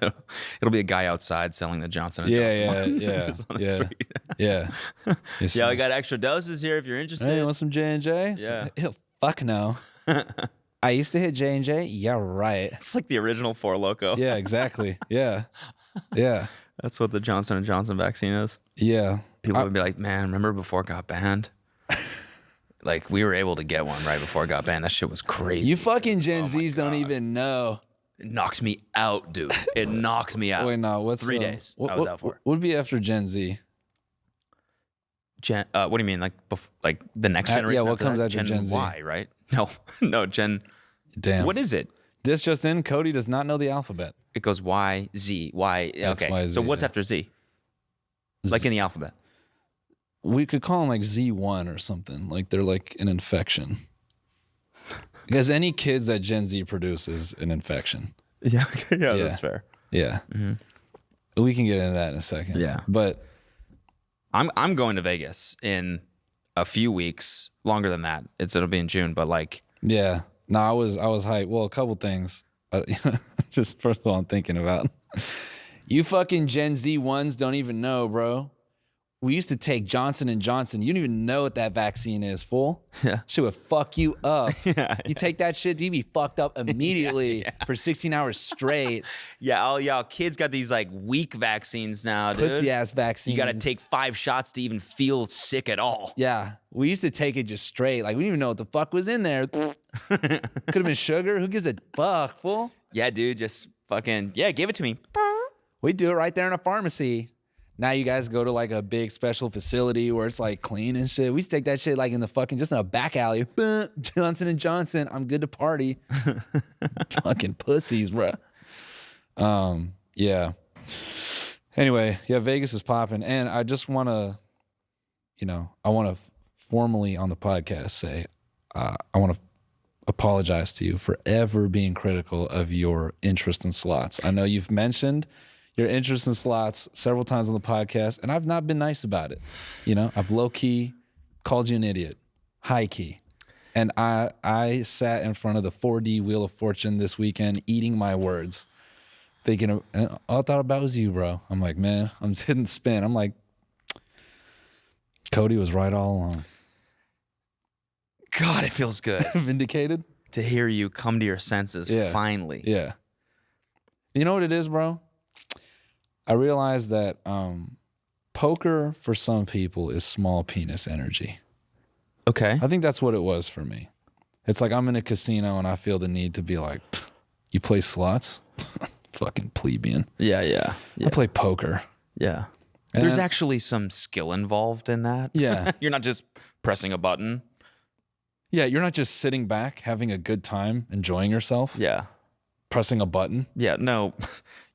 It'll be a guy outside selling the Johnson & Yeah, Johnson. yeah, Just on the yeah. street. Yeah. It's Yeah, we like, got extra doses here if you're interested. hey, you want some J&J? Yeah. Ew, fuck no. I used to hit J&J. Yeah, right. It's like the original Four Loko. Yeah, exactly. Yeah. Yeah. That's what the Johnson & Johnson vaccine is. Yeah. People would be like, man, remember before it got banned? Like, we were able to get one right before it got banned. That shit was crazy. You fucking Gen Zs don't even know. It knocked me out, dude. It knocked me out. Wait, no. What's 3 days I was out for. What would be after Gen Z? What do you mean? Like the next generation? Yeah, what after comes that? after Gen Z? Y, right? No, Gen. Damn. What is it? This just in, Cody does not know the alphabet. It goes Y, Z, Y. X, Okay. Y, Z, So what's yeah. after Z? Like in the alphabet. We could call them like Z1 or something. Like they're like an infection. Because any kids that Gen Z produces an infection. Yeah. Yeah. That's fair. Yeah. We can get into that in a second. Yeah. But I'm going to Vegas in a few weeks, longer than that. It'll be in June, but like, yeah. No, I was hyped. Well, a couple things. Just first of all, I'm thinking about you fucking Gen Z ones don't even know, bro. We used to take Johnson & Johnson. You don't even know what that vaccine is, fool. Yeah. Shit would fuck you up. Yeah, You take that shit, you be fucked up immediately for 16 hours straight. yeah, all y'all kids got these like weak vaccines now, dude. Pussy ass vaccines. You got to take 5 shots to even feel sick at all. Yeah. We used to take it just straight. Like, we didn't even know what the fuck was in there. Could have been sugar. Who gives a fuck, fool? Yeah, dude, just fucking, give it to me. We do it right there in a pharmacy. Now you guys go to like a big special facility where it's like clean and shit. We used to take that shit like in the fucking, just in a back alley. Johnson & Johnson, I'm good to party. Fucking pussies, bro. Yeah. Anyway, yeah, Vegas is popping. And I just want to, I want to formally on the podcast say, I want to apologize to you for ever being critical of your interest in slots. I know you've mentioned your interest in slots several times on the podcast, and I've not been nice about it. I've low-key called you an idiot, high-key. And I sat in front of the 4D Wheel of Fortune this weekend eating my words, thinking and all I thought about was you, bro. I'm like, man, I'm hitting spin. I'm like, Cody was right all along. God, it feels good Vindicated? to hear you come to your senses finally. Yeah. You know what it is, bro? I realized that poker for some people is small penis energy. Okay. I think that's what it was for me. It's like I'm in a casino and I feel the need to be like, you play slots? Fucking plebeian. Yeah. I play poker. Yeah. And There's actually some skill involved in that. Yeah. You're not just pressing a button. Yeah, you're not just sitting back, having a good time, enjoying yourself, Yeah. pressing a button. Yeah. No,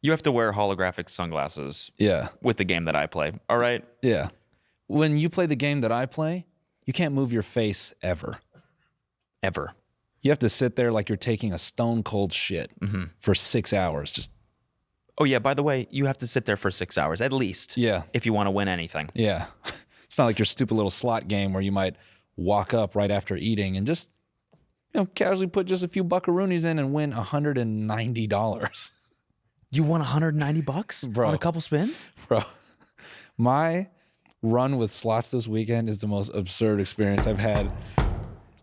you have to wear holographic sunglasses Yeah. with the game that I play. All right. Yeah. When you play the game that I play, you can't move your face ever. Ever. You have to sit there like you're taking a stone cold shit for 6 hours. Just Oh, yeah. By the way, you have to sit there for 6 hours at least. Yeah. If you want to win anything. Yeah. It's not like your stupid little slot game where you might walk up right after eating and just, casually put just a few buckaroonies in and win $190. You won $190 Bro. on a couple spins? Bro, my run with slots this weekend is the most absurd experience I've had.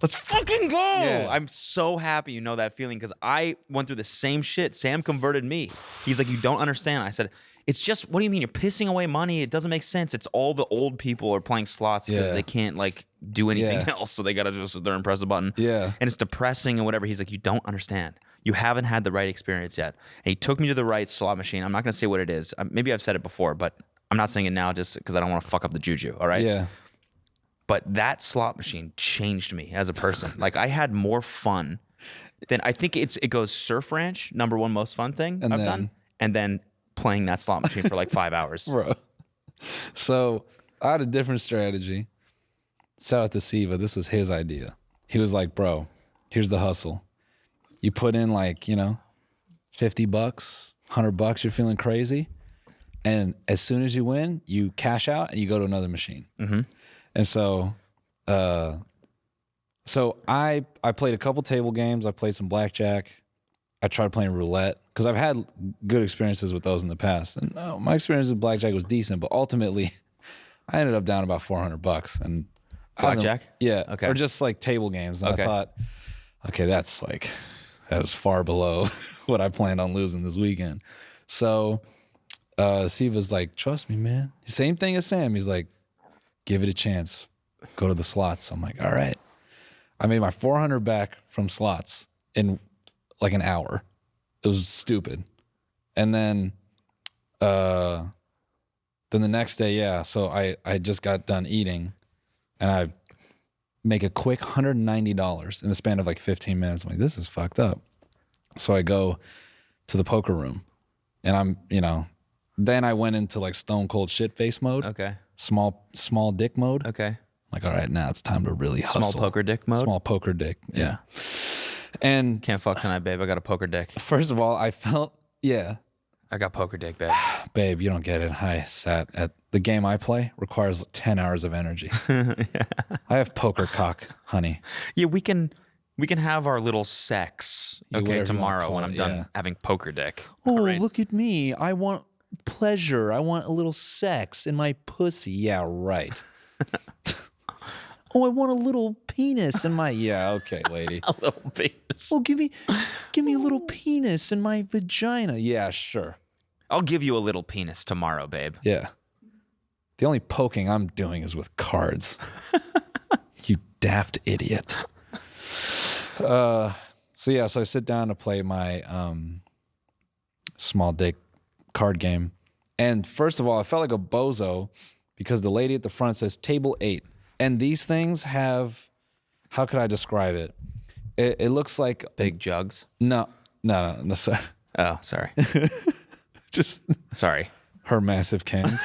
Let's fucking go. Yeah. I'm so happy you know that feeling because I went through the same shit. Sam converted me. He's like, you don't understand. I said, it's just, what do you mean? You're pissing away money. It doesn't make sense. It's all the old people are playing slots because Yeah. they can't do anything Yeah. else. So they got to just sit there and press a button. Yeah. And it's depressing and whatever. He's like, you don't understand. You haven't had the right experience yet. And he took me to the right slot machine. I'm not going to say what it is. Maybe I've said it before, but I'm not saying it now just because I don't want to fuck up the juju. All right. Yeah. But that slot machine changed me as a person. Like I had more fun than I think it goes Surf Ranch, number one most fun thing And I've then- done. And then playing that slot machine for like 5 hours. Bro. So I had a different strategy. Shout out to Siva. This was his idea. He was like, bro, here's the hustle. You put in $50, $100, you're feeling crazy. And as soon as you win, you cash out and you go to another machine. Mm-hmm. And so, I played a couple table games. I played some blackjack. I tried playing roulette because I've had good experiences with those in the past. And my experience with blackjack was decent, but ultimately, I ended up down about $400. And Blackjack? Yeah. Okay. Or just like table games. And Okay. I thought, okay, that is far below what I planned on losing this weekend. So Siva's like, trust me, man. Same thing as Sam. He's like, give it a chance. Go to the slots. I'm like, all right. I made my $400 back from slots in like an hour. It was stupid. And then the next day, yeah. So I just got done eating, and I make a quick $190 in the span of like 15 minutes. I'm like, this is fucked up. So I go to the poker room, and I'm, then I went into like stone cold shit face mode. Okay. Small dick mode. Okay. Like, all right, now it's time to really hustle. Small poker dick mode? Small poker dick. Yeah. And Can't fuck tonight, babe. I got a poker dick. first of all, I felt, I got poker dick, babe. babe, you don't get it. I sat at the game I play requires 10 hours of energy. I have poker cock, honey. Yeah, we can have our little sex, whatever you okay, wanna tomorrow call when I'm it, done yeah. having poker dick. Oh, Right. look at me. I want pleasure. I want a little sex in my pussy. Yeah, right. Oh, I want a little penis in my... Yeah, okay, lady. A little penis. Oh, give me a little penis in my vagina. Yeah, sure. I'll give you a little penis tomorrow, babe. Yeah. The only poking I'm doing is with cards. You daft idiot. So I sit down to play my small dick card game. And first of all, I felt like a bozo because the lady at the front says table 8. And these things have, how could I describe it? It looks like Big jugs. no, sorry. Oh, sorry. Just Sorry. her massive cans.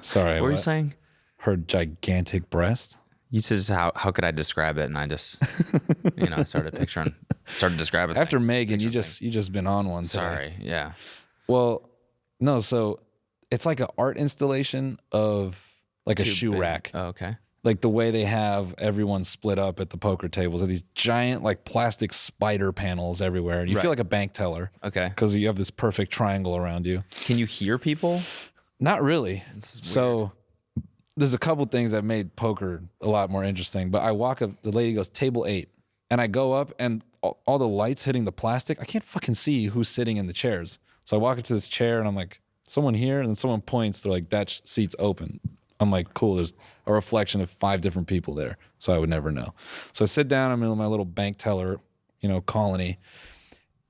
Sorry, What were you saying? Her gigantic breast. You said how could I describe it? And I just, I started describing. After things. Megan, you Picture just been on one. things. Today. Sorry. Yeah. Well, no. So it's like an art installation of like a Too shoe big. rack. Oh, okay. Like the way they have everyone split up at the poker tables are these giant like plastic spider panels everywhere, and you Right. feel like a bank teller Okay. because you have this perfect triangle around you. Can you hear people? Not really. This is So there's a couple things that made poker a lot more interesting. But I walk up, the lady goes, table 8. And I go up, and all the lights hitting the plastic, I can't fucking see who's sitting in the chairs. So I walk up to this chair, and I'm like, someone here? And then someone points, they're like, that seat's open. I'm like, cool, there's a reflection of 5 different people there. So I would never know. So I sit down, I'm in my little bank teller, colony.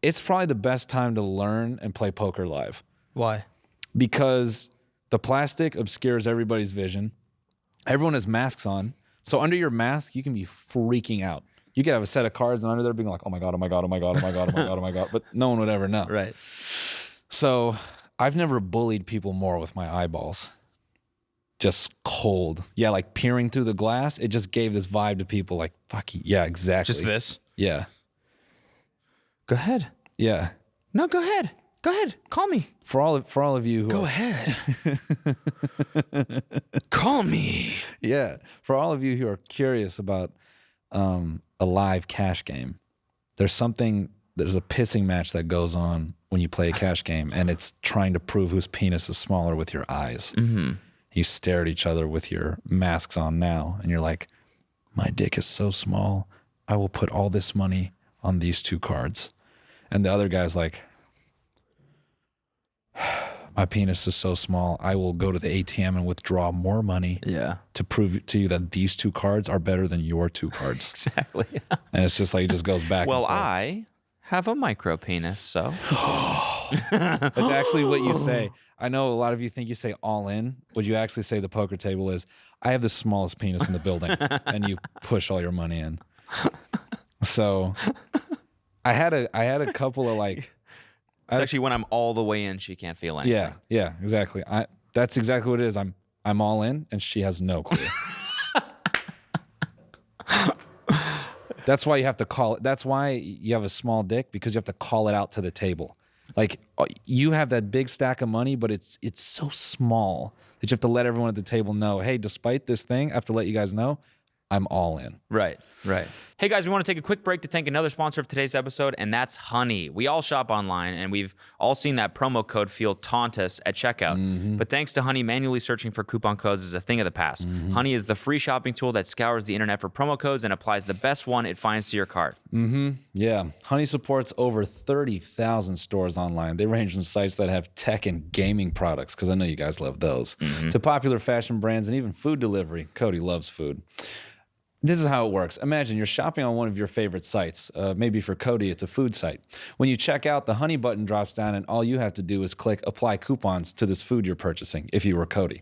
It's probably the best time to learn and play poker live. Why? Because the plastic obscures everybody's vision. Everyone has masks on. So under your mask, you can be freaking out. You could have a set of cards and under there being like, oh my God, oh my God, oh my God, oh my God, oh my God, oh my God. But no one would ever know. Right. So I've never bullied people more with my eyeballs. Just cold. Yeah, like peering through the glass. It just gave this vibe to people like, fuck yeah, exactly. Just this? Yeah. Go ahead. Yeah. No, go ahead. Go ahead. Call me. For all of you who Go are, ahead. Call me. Yeah. For all of you who are curious about a live cash game, there's a pissing match that goes on when you play a cash game, and it's trying to prove whose penis is smaller with your eyes. Mm-hmm. You stare at each other with your masks on now, and you're like, my dick is so small, I will put all this money on these 2 cards. And the other guy's like, my penis is so small, I will go to the ATM and withdraw more money to prove to you that these 2 cards are better than your 2 cards. Exactly. And it's just like, it just goes back. Well, and forth. I have a micro penis, so. That's actually what you say. I know a lot of you think you say all in. What you actually say at the poker table is, I have the smallest penis in the building. And you push all your money in. So I had a couple of like, It's actually when I'm all the way in, she can't feel anything. yeah, exactly. That's exactly what it is. I'm all in, and she has no clue. That's why you have to call it. That's why you have a small dick, because you have to call it out to the table. Like, you have that big stack of money, but it's so small that you have to let everyone at the table know, hey, despite this thing, I have to let you guys know I'm all in. Right. Hey guys, we want to take a quick break to thank another sponsor of today's episode, and that's Honey. We all shop online, and we've all seen that promo code feel taunt us at checkout. Mm-hmm. But thanks to Honey, manually searching for coupon codes is a thing of the past. Mm-hmm. Honey is the free shopping tool that scours the internet for promo codes and applies the best one it finds to your cart. Yeah. Honey supports over 30,000 stores online. They range from sites that have tech and gaming products, because I know you guys love those, to popular fashion brands and even food delivery. Cody loves food. This is how it works. Imagine you're shopping on one of your favorite sites. Maybe for Cody, it's a food site. When you check out, the Honey button drops down, and all you have to do is click Apply Coupons to this food you're purchasing, if you were Cody.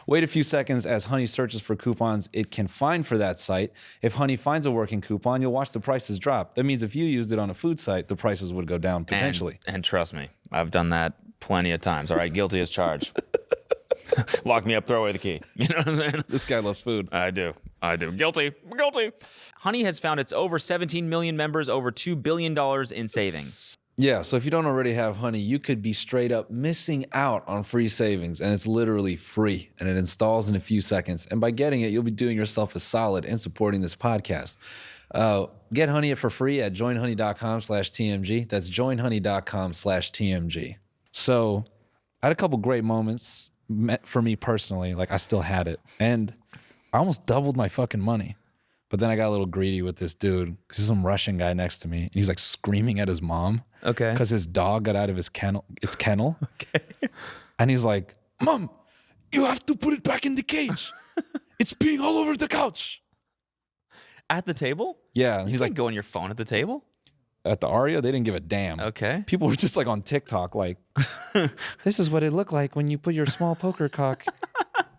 Wait a few seconds as Honey searches for coupons it can find for that site. If Honey finds a working coupon, you'll watch the prices drop. That means if you used it on a food site, the prices would go down potentially. And trust me, I've done that plenty of times. All right, guilty as charged. Lock me up, throw away the key. You know what I'm saying? This guy loves food. I do. Guilty. Honey has found its over 17 million members, over $2 billion in savings. Yeah, so if you don't already have Honey, you could be straight up missing out on free savings, and it's literally free, and it installs in a few seconds. And by getting it, you'll be doing yourself a solid and supporting this podcast. Get Honey for free at joinhoney.com/TMG. That's joinhoney.com/TMG. So I had a couple great moments for me personally. Like, I still had it. And I almost doubled my fucking money. But then I got a little greedy with this dude. He's some Russian guy next to me. And he's like screaming at his mom. Okay. Because his dog got out of his kennel. Okay. And he's like, Mom, you have to put it back in the cage. It's peeing all over the couch. At the table? Yeah. He's like, go on your phone at the table? At the Aria, they didn't give a damn. Okay. People were just like on TikTok, like, this is what it looked like when you put your small poker cock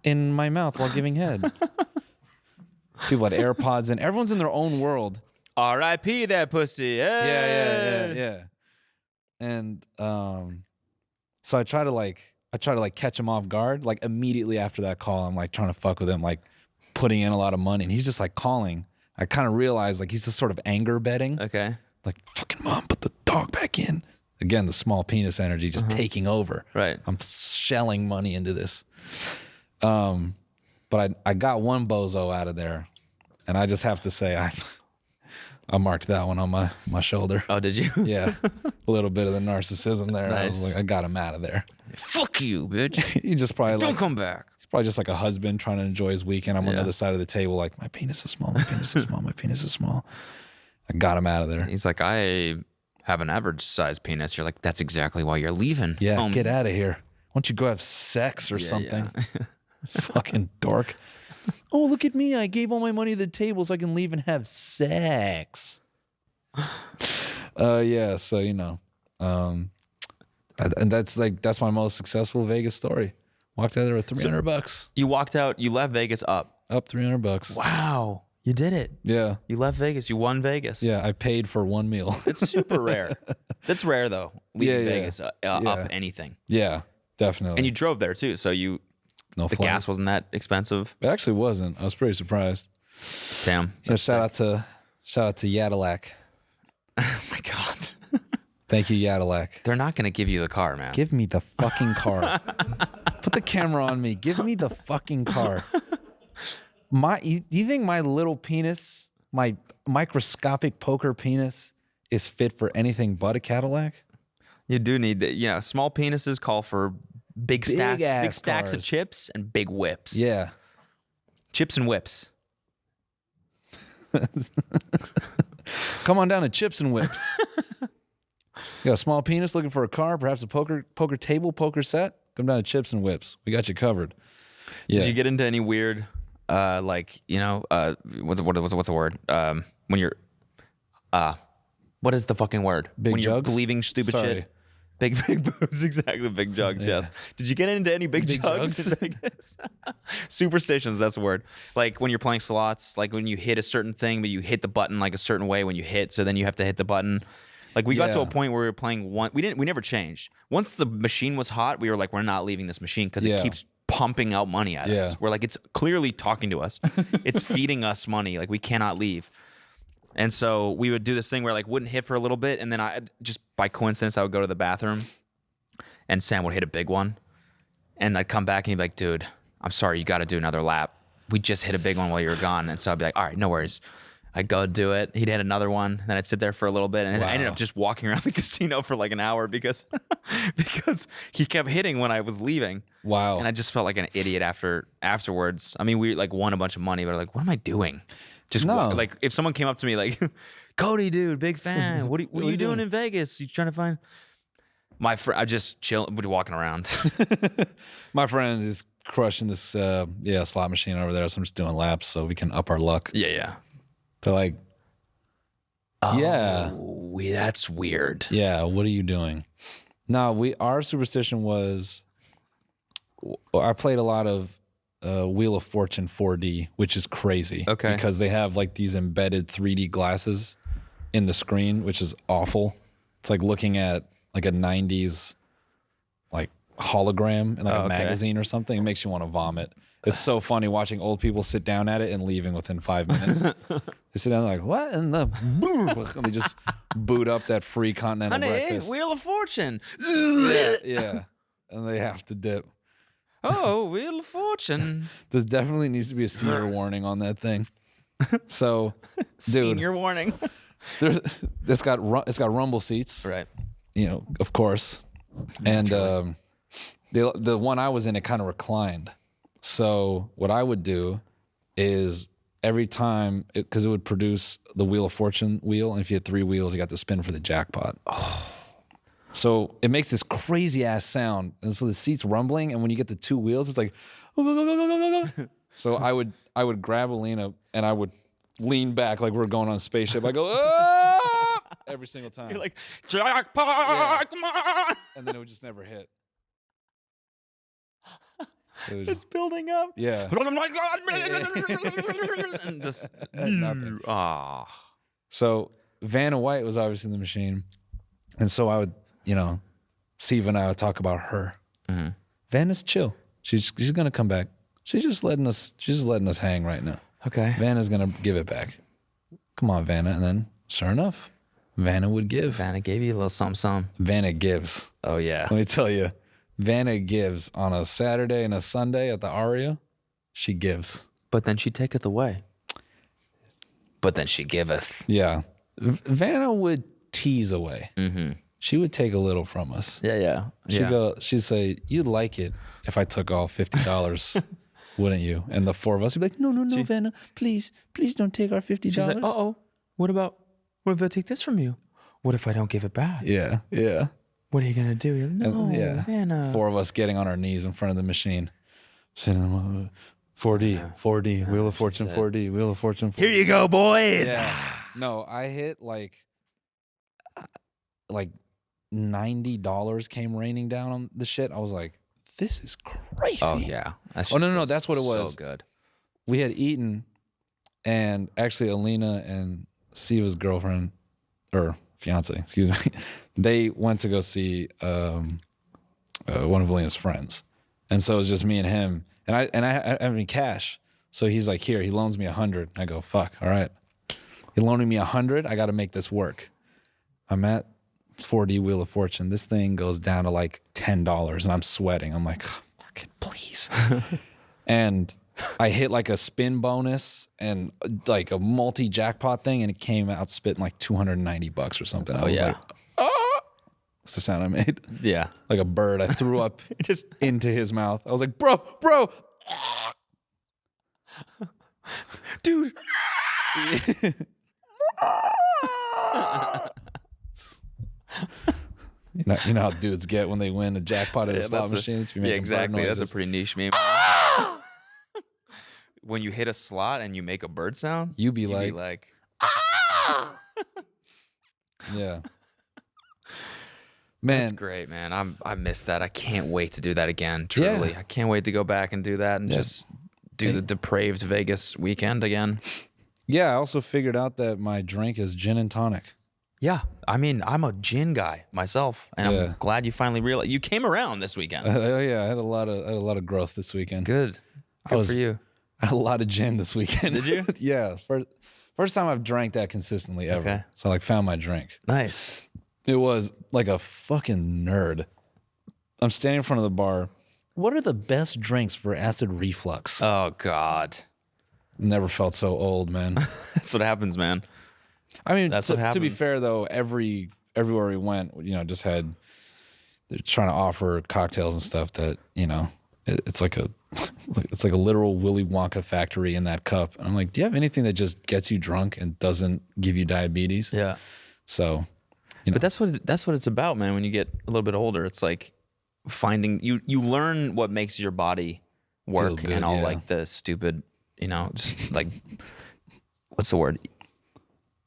in my mouth while giving head. People had AirPods in. Everyone's in their own world. R.I.P. that pussy. Hey. Yeah. And so I try to catch him off guard. Like immediately after that call, I'm like trying to fuck with him, like putting in a lot of money. And he's just like calling. I kind of realized like he's just sort of anger betting. Okay. Like, fucking mom, put the dog back in. Again, the small penis energy just taking over. Right. I'm shelling money into this. But I got one bozo out of there. And I just have to say, I marked that one on my shoulder. Oh, did you? Yeah. A little bit of the narcissism there. Nice. I was like, I got him out of there. Fuck you, bitch. He just probably Don't like, come back. he's probably just like a husband trying to enjoy his weekend. I'm on the other side of the table like, my penis is small, my penis is small, my penis is small. I got him out of there. He's like, I have an average size penis. You're like, that's exactly why you're leaving. Yeah, get out of here. Why don't you go have sex or something? Yeah. Fucking dork. Oh, look at me. I gave all my money to the table so I can leave and have sex. Yeah, so, you know. And that's my most successful Vegas story. Walked out there with $300. You walked out, you left Vegas up. Up $300. Wow. You did it. Yeah. You left Vegas. You won Vegas. Yeah, I paid for one meal. It's super rare. That's rare, though, leaving Yeah. Vegas up anything. Yeah, definitely. And you drove there, too, so the flight. gas wasn't that expensive. It actually wasn't. I was pretty surprised. Damn. Yeah, shout out to Yadilac. Oh, my God. Thank you, Yadilac. They're not going to give you the car, man. Give me the fucking car. Put the camera on me. Give me the fucking car. You think my little penis, my microscopic poker penis, is fit for anything but a Cadillac? You do need that. Small penises call for big stacks of cars. chips and big whips. Yeah. Chips and whips. Come on down to Chips and Whips. You got a small penis looking for a car, perhaps a poker table, poker set? Come down to Chips and Whips. We got you covered. Yeah. Did you get into any weird, what's the word? When you're, what is the fucking word? Big when jugs? You're believing stupid Sorry. shit. Big boobs, exactly. Big jugs, Yeah. yes. Did you get into any big jugs? jugs? in Vegas? Superstitions, that's the word. Like when you're playing slots, like when you hit a certain thing, but you hit the button like a certain way when you hit, so then you have to hit the button. Like we got to Yeah. a point where we were playing we never changed. Once the machine was hot, we were like, we're not leaving this machine because Yeah. it keeps pumping out money at us. Yeah. We're like, it's clearly talking to us. It's feeding us money. Like we cannot leave. And so we would do this thing where like wouldn't hit for a little bit, and then I just by coincidence I would go to the bathroom, and Sam would hit a big one, and I'd come back and he'd be like, "Dude, I'm sorry, you got to do another lap. We just hit a big one while you were gone." And so I'd be like, "All right, no worries." I'd go do it. He'd hit another one, then I'd sit there for a little bit, and I ended Wow. up just walking around the casino for like an hour because he kept hitting when I was leaving. Wow. And I just felt like an idiot afterwards. I mean, we like won a bunch of money, but like, what am I doing? Just No. like if someone came up to me like, Cody, dude, big fan. What are you doing in Vegas? You trying to find my friend? I just chill, walking around. My friend is crushing this slot machine over there, so I'm just doing laps so we can up our luck. Yeah. They're like, yeah, That's weird. yeah. What are you doing? No, our superstition was. I played a lot of Wheel of Fortune 4D, which is crazy. Okay. Because they have like these embedded 3D glasses in the screen, which is awful. It's like looking at like a 90s like hologram in like a magazine or something. It makes you want to vomit. It's so funny watching old people sit down at it and leaving within 5 minutes. They sit down like, what in the... And they just boot up that free continental breakfast. Wheel of Fortune. Yeah. And they have to dip. Oh, Wheel of Fortune. There definitely needs to be a seizure warning on that thing. So, dude, Senior warning. it's got rumble seats, Right. you know, of course. And the one I was in, it kind of reclined. So what I would do is every time, because it would produce the Wheel of Fortune wheel, and if you had 3 wheels, you got to spin for the jackpot. So it makes this crazy ass sound, and so the seat's rumbling, and when you get the 2 wheels, it's like. So I would grab Alina and I would lean back like we're going on a spaceship. I go ah! Every single time. You're like, jackpot, come on. And then it would just never hit. It's building up. Yeah. And just Nothing. Ah. So Vanna White was obviously in the machine. And so I would, Steve and I would talk about her. Mm-hmm. Vanna's chill. She's gonna come back. She's just letting us hang right now. Okay. Vanna's gonna give it back. Come on, Vanna. And then sure enough, Vanna would give. Vanna gave you a little something. Vanna gives. Oh yeah. Let me tell you, Vanna gives on a Saturday and a Sunday at the Aria. She gives. But then she taketh away. But then she giveth. Yeah. Vanna would tease away. Mm-hmm. She would take a little from us. Yeah. She'd say, "You'd like it if I took all $50, wouldn't you?" And the 4 of us would be like, "No, Vanna, please don't take our $50." She's like, what if I take this from you? What if I don't give it back? Yeah. What are you gonna do? You're like, no, Yeah. Vanna. 4 of us getting on our knees in front of the machine. Sitting 4D, Wheel of Fortune 4D, Wheel of Fortune 4D. Here you go, boys. Yeah. No, I hit like $90 came raining down on the shit. I was like, this is crazy. Oh yeah. No, that's what it was. So good. We had eaten, and actually Alina and Siva's girlfriend, or fiance, excuse me, they went to go see one of Alina's friends. And so it was just me and him. And I have any cash. So he's like, here, he loans me 100. I go, fuck, all right. He loaning me 100. I got to make this work. I'm at 4D Wheel of Fortune. This thing goes down to like $10, and I'm sweating. I'm like, oh, fucking please. And I hit like a spin bonus and like a multi jackpot thing, and it came out spitting like $290 or something. I was like, oh, that's the sound I made. Yeah. Like a bird. I threw up Just into his mouth. I was like, bro. dude. You know how dudes get when they win a jackpot at a slot machine? Yeah, exactly. That's a pretty niche meme. When you hit a slot and you make a bird sound, you'd be like, yeah. Man, that's great, man. I miss that. I can't wait to do that again. Truly, I can't wait to go back and do that and just do the depraved Vegas weekend again. Yeah, I also figured out that my drink is gin and tonic. Yeah, I mean, I'm a gin guy myself, and I'm glad you finally realized you came around this weekend. Yeah, I had a lot of growth this weekend. Good for you. I had a lot of gin this weekend. Did you? Yeah, first time I've drank that consistently ever. Okay. So I found my drink. Nice. It was like a fucking nerd. I'm standing in front of the bar. What are the best drinks for acid reflux? Oh God. Never felt so old, man. That's what happens, man. I mean, That's what happens. To be fair though, everywhere we went, just had they're trying to offer cocktails and stuff that it's like a literal Willy Wonka factory in that cup. And I'm like, do you have anything that just gets you drunk and doesn't give you diabetes? Yeah. So, but that's what it's about, man. When you get a little bit older, it's like finding you learn what makes your body work good, and all like the stupid, just like what's the word?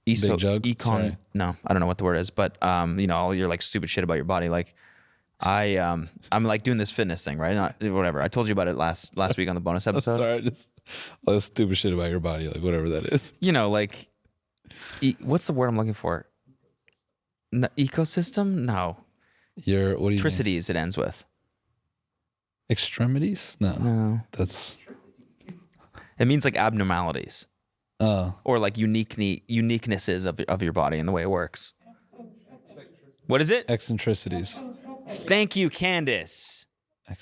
Big jugs? Sorry. No, I don't know what the word is, but you know, all your like stupid shit about your body. Like I'm like doing this fitness thing, right? Not whatever. I told you about it last week on the bonus episode. Sorry, just all this stupid shit about your body, like whatever that is. You know, like what's the word I'm looking for? Ecosystem? No. What do you mean? Tricities it ends with. Extremities? No. That's It means like abnormalities. Or like uniquenesses of your body and the way it works. What is it? eccentricities. Thank you, Candace.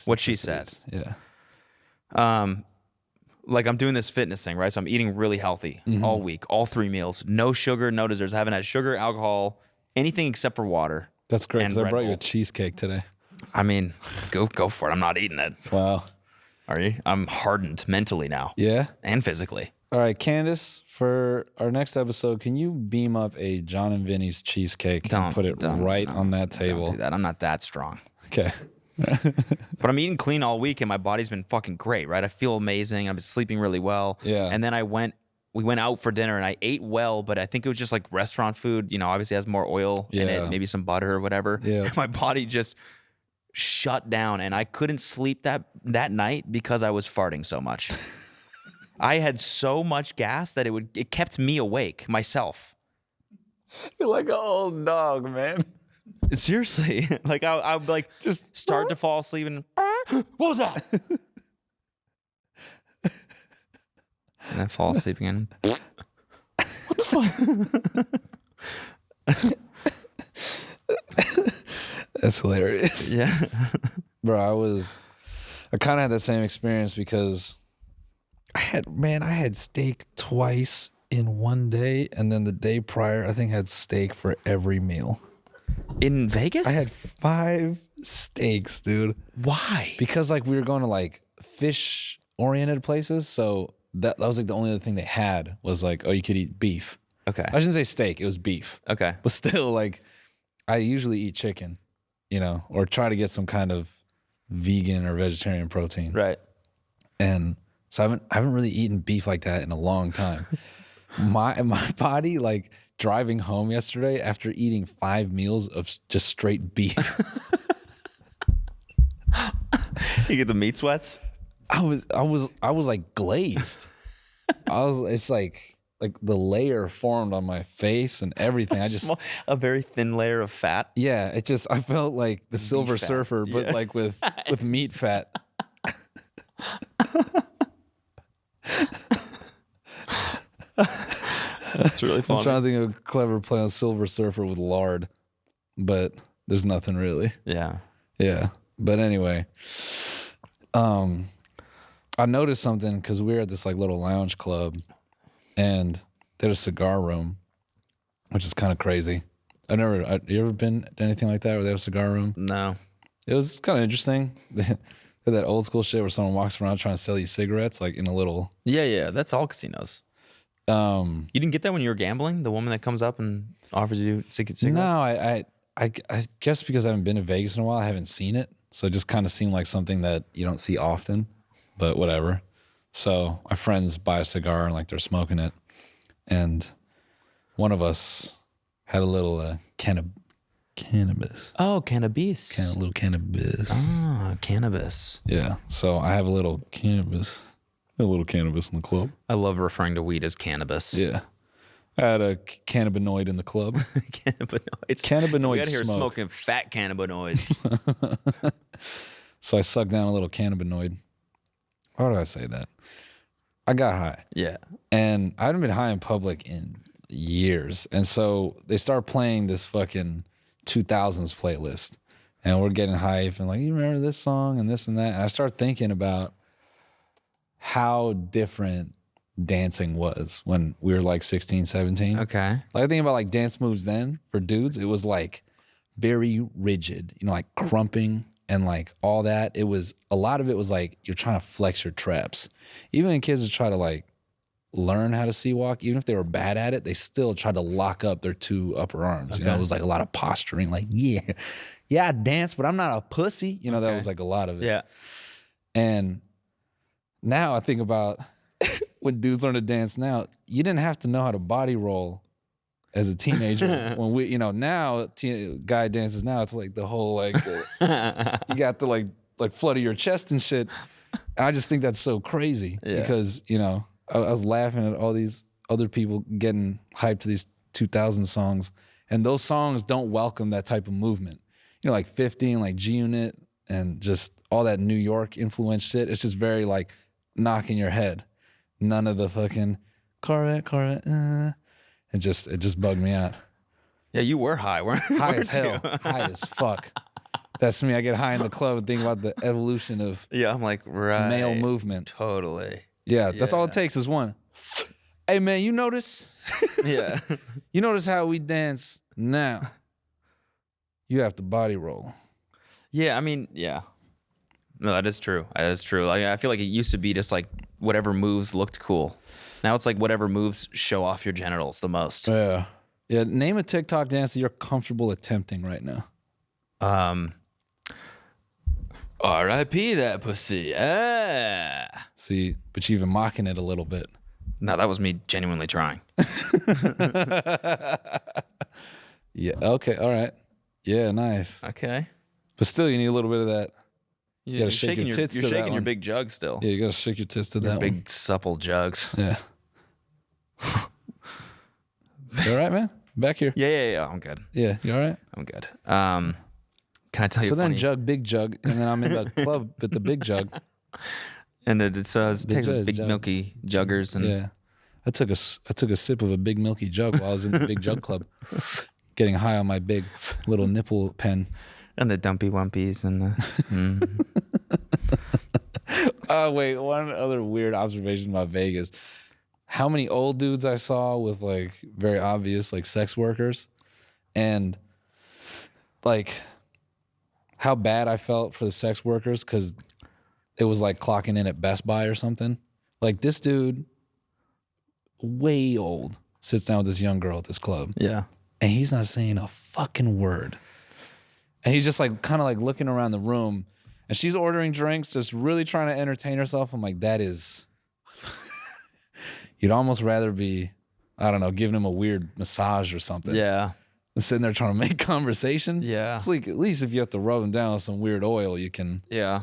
What she said. Yeah. Like I'm doing this fitness thing, right? So I'm eating really healthy all week, all 3 meals, no sugar, no desserts. I haven't had sugar, alcohol, anything except for water. That's great, because I Red brought you Bull. a cheesecake today. I mean, go for it. I'm not eating it. Wow. Are you? I'm hardened mentally now. Yeah? And physically. All right, Candace, for our next episode, can you beam up a John and Vinny's cheesecake and put it right on that table? Don't do that. I'm not that strong. Okay. But I'm eating clean all week and my body's been fucking great, right? I feel amazing. I've been sleeping really well. Yeah. And then we went out for dinner and I ate well, but I think it was just like restaurant food, you know, obviously has more oil in Yeah. it, maybe some butter or whatever. Yeah. And my body just shut down and I couldn't sleep that night because I was farting so much. I had so much gas that it kept me awake myself. You're like an old dog, man. Seriously. Like I would like just start to fall asleep and what was that? And then fall asleep again. What the fuck? That's hilarious. Yeah. Bro, I kind of had that same experience because I had steak twice in one day, and then the day prior, I think I had steak for every meal. In Vegas? I had 5 steaks, dude. Why? Because like we were going to like fish-oriented places, so that was like the only other thing they had was like, oh, you could eat beef. Okay. I shouldn't say steak; it was beef. Okay. But still, like, I usually eat chicken, you know, or try to get some kind of vegan or vegetarian protein. Right. And so I haven't really eaten beef like that in a long time. My body, like driving home yesterday after eating 5 meals of just straight beef. You get the meat sweats? I was like glazed. It's like the layer formed on my face and everything. A very thin layer of fat. Yeah, I felt like the Silver fat. Surfer, but Yeah. like with meat fat. That's really I'm funny. trying to think of a clever play on Silver Surfer with lard, but there's nothing really. Yeah. Yeah. But anyway, I noticed something because we were at this like little lounge club and they had a cigar room, which is kind of crazy. You ever been to anything like that where they have a cigar room? No. It was kind of interesting. They had that old school shit where someone walks around trying to sell you cigarettes, like in a little. Yeah. That's all casinos. You didn't get that when you were gambling? The woman that comes up and offers you cigarettes? No, I guess because I haven't been to Vegas in a while, I haven't seen it. So it just kind of seemed like something that you don't see often, but whatever. So my friends buy a cigar and like they're smoking it. And one of us had a little cannabis. Oh, cannabis. A little cannabis. Ah, cannabis. Yeah. So I have a little cannabis. A little cannabis in the club. I love referring to weed as cannabis. Yeah. I had a cannabinoid in the club. Cannabinoids. Cannabinoid We out here smoke. smoking fat cannabinoids. So I sucked down a little cannabinoid. Why did I say that? I got high. Yeah. And I hadn't been high in public in years. And so they start playing this fucking 2000s playlist. And we're getting hype and like, you remember this song and this and that? And I start thinking about how different dancing was when we were like 16, 17. Okay. Like I think about like dance moves then for dudes, it was like very rigid, you know, like crumping and like all that. It was a lot of it was like you're trying to flex your traps. Even when kids would try to like learn how to sea walk, even if they were bad at it, they still tried to lock up their 2 upper arms. You know, it was like a lot of posturing, like, yeah, I dance, but I'm not a pussy. You know, that was like a lot of it. Yeah. And now I think about when dudes learn to dance now, you didn't have to know how to body roll as a teenager. When we, now guy dances now, it's like the whole like you got the like flutter your chest and shit. And I just think that's so crazy because I was laughing at all these other people getting hyped to these 2000 songs, and those songs don't welcome that type of movement. Like 50 and like G Unit and just all that New York influence shit. It's just very like knocking your head. None of the fucking Corvette. It just bugged me out. Yeah, you were high, weren't High as you? hell. High as fuck. That's me. I get high in the club and think about the evolution of Yeah, I'm like, right. male movement. Totally. Yeah, that's all it takes is one. Hey man, you notice? Yeah. You notice how we dance now? You have to body roll. Yeah, I mean, yeah. No, that is true. That is true. Like, I feel like it used to be just like whatever moves looked cool. Now it's like whatever moves show off your genitals the most. Yeah. Yeah. Name a TikTok dance that you're comfortable attempting right now. R.I.P. that pussy. Ah. See, but you're even mocking it a little bit. No, that was me genuinely trying. Yeah. Okay. All right. Yeah. Nice. Okay. But still, you need a little bit of that. You gotta shake shaking your tits you're to that shaking your one. big jug still. Yeah, you gotta shake your tits to Your that big one. supple jugs. Yeah. You all right, man? Back here. Yeah. I'm good. Yeah. You all right? I'm good. Can I tell you So then funny? jug, big jug, and then I'm in the club with the big jug. And it's I was Big taking jug, big jug. milky juggers and Yeah. I took a sip of a big milky jug while I was in the big jug club, getting high on my big little nipple pen. the dumpy wumpies and the Oh, wait. One other weird observation about Vegas. How many old dudes I saw with like very obvious like sex workers, and like how bad I felt for the sex workers because it was like clocking in at Best Buy or something. Like this dude, way old, sits down with this young girl at this club, yeah. and he's not saying a fucking word. And he's just like kind of like looking around the room, and she's ordering drinks, just really trying to entertain herself. I'm like, that is, you'd almost rather be, I don't know, giving him a weird massage or something. Yeah. And sitting there trying to make conversation. Yeah. It's like, at least if you have to rub him down with some weird oil, you can, Yeah.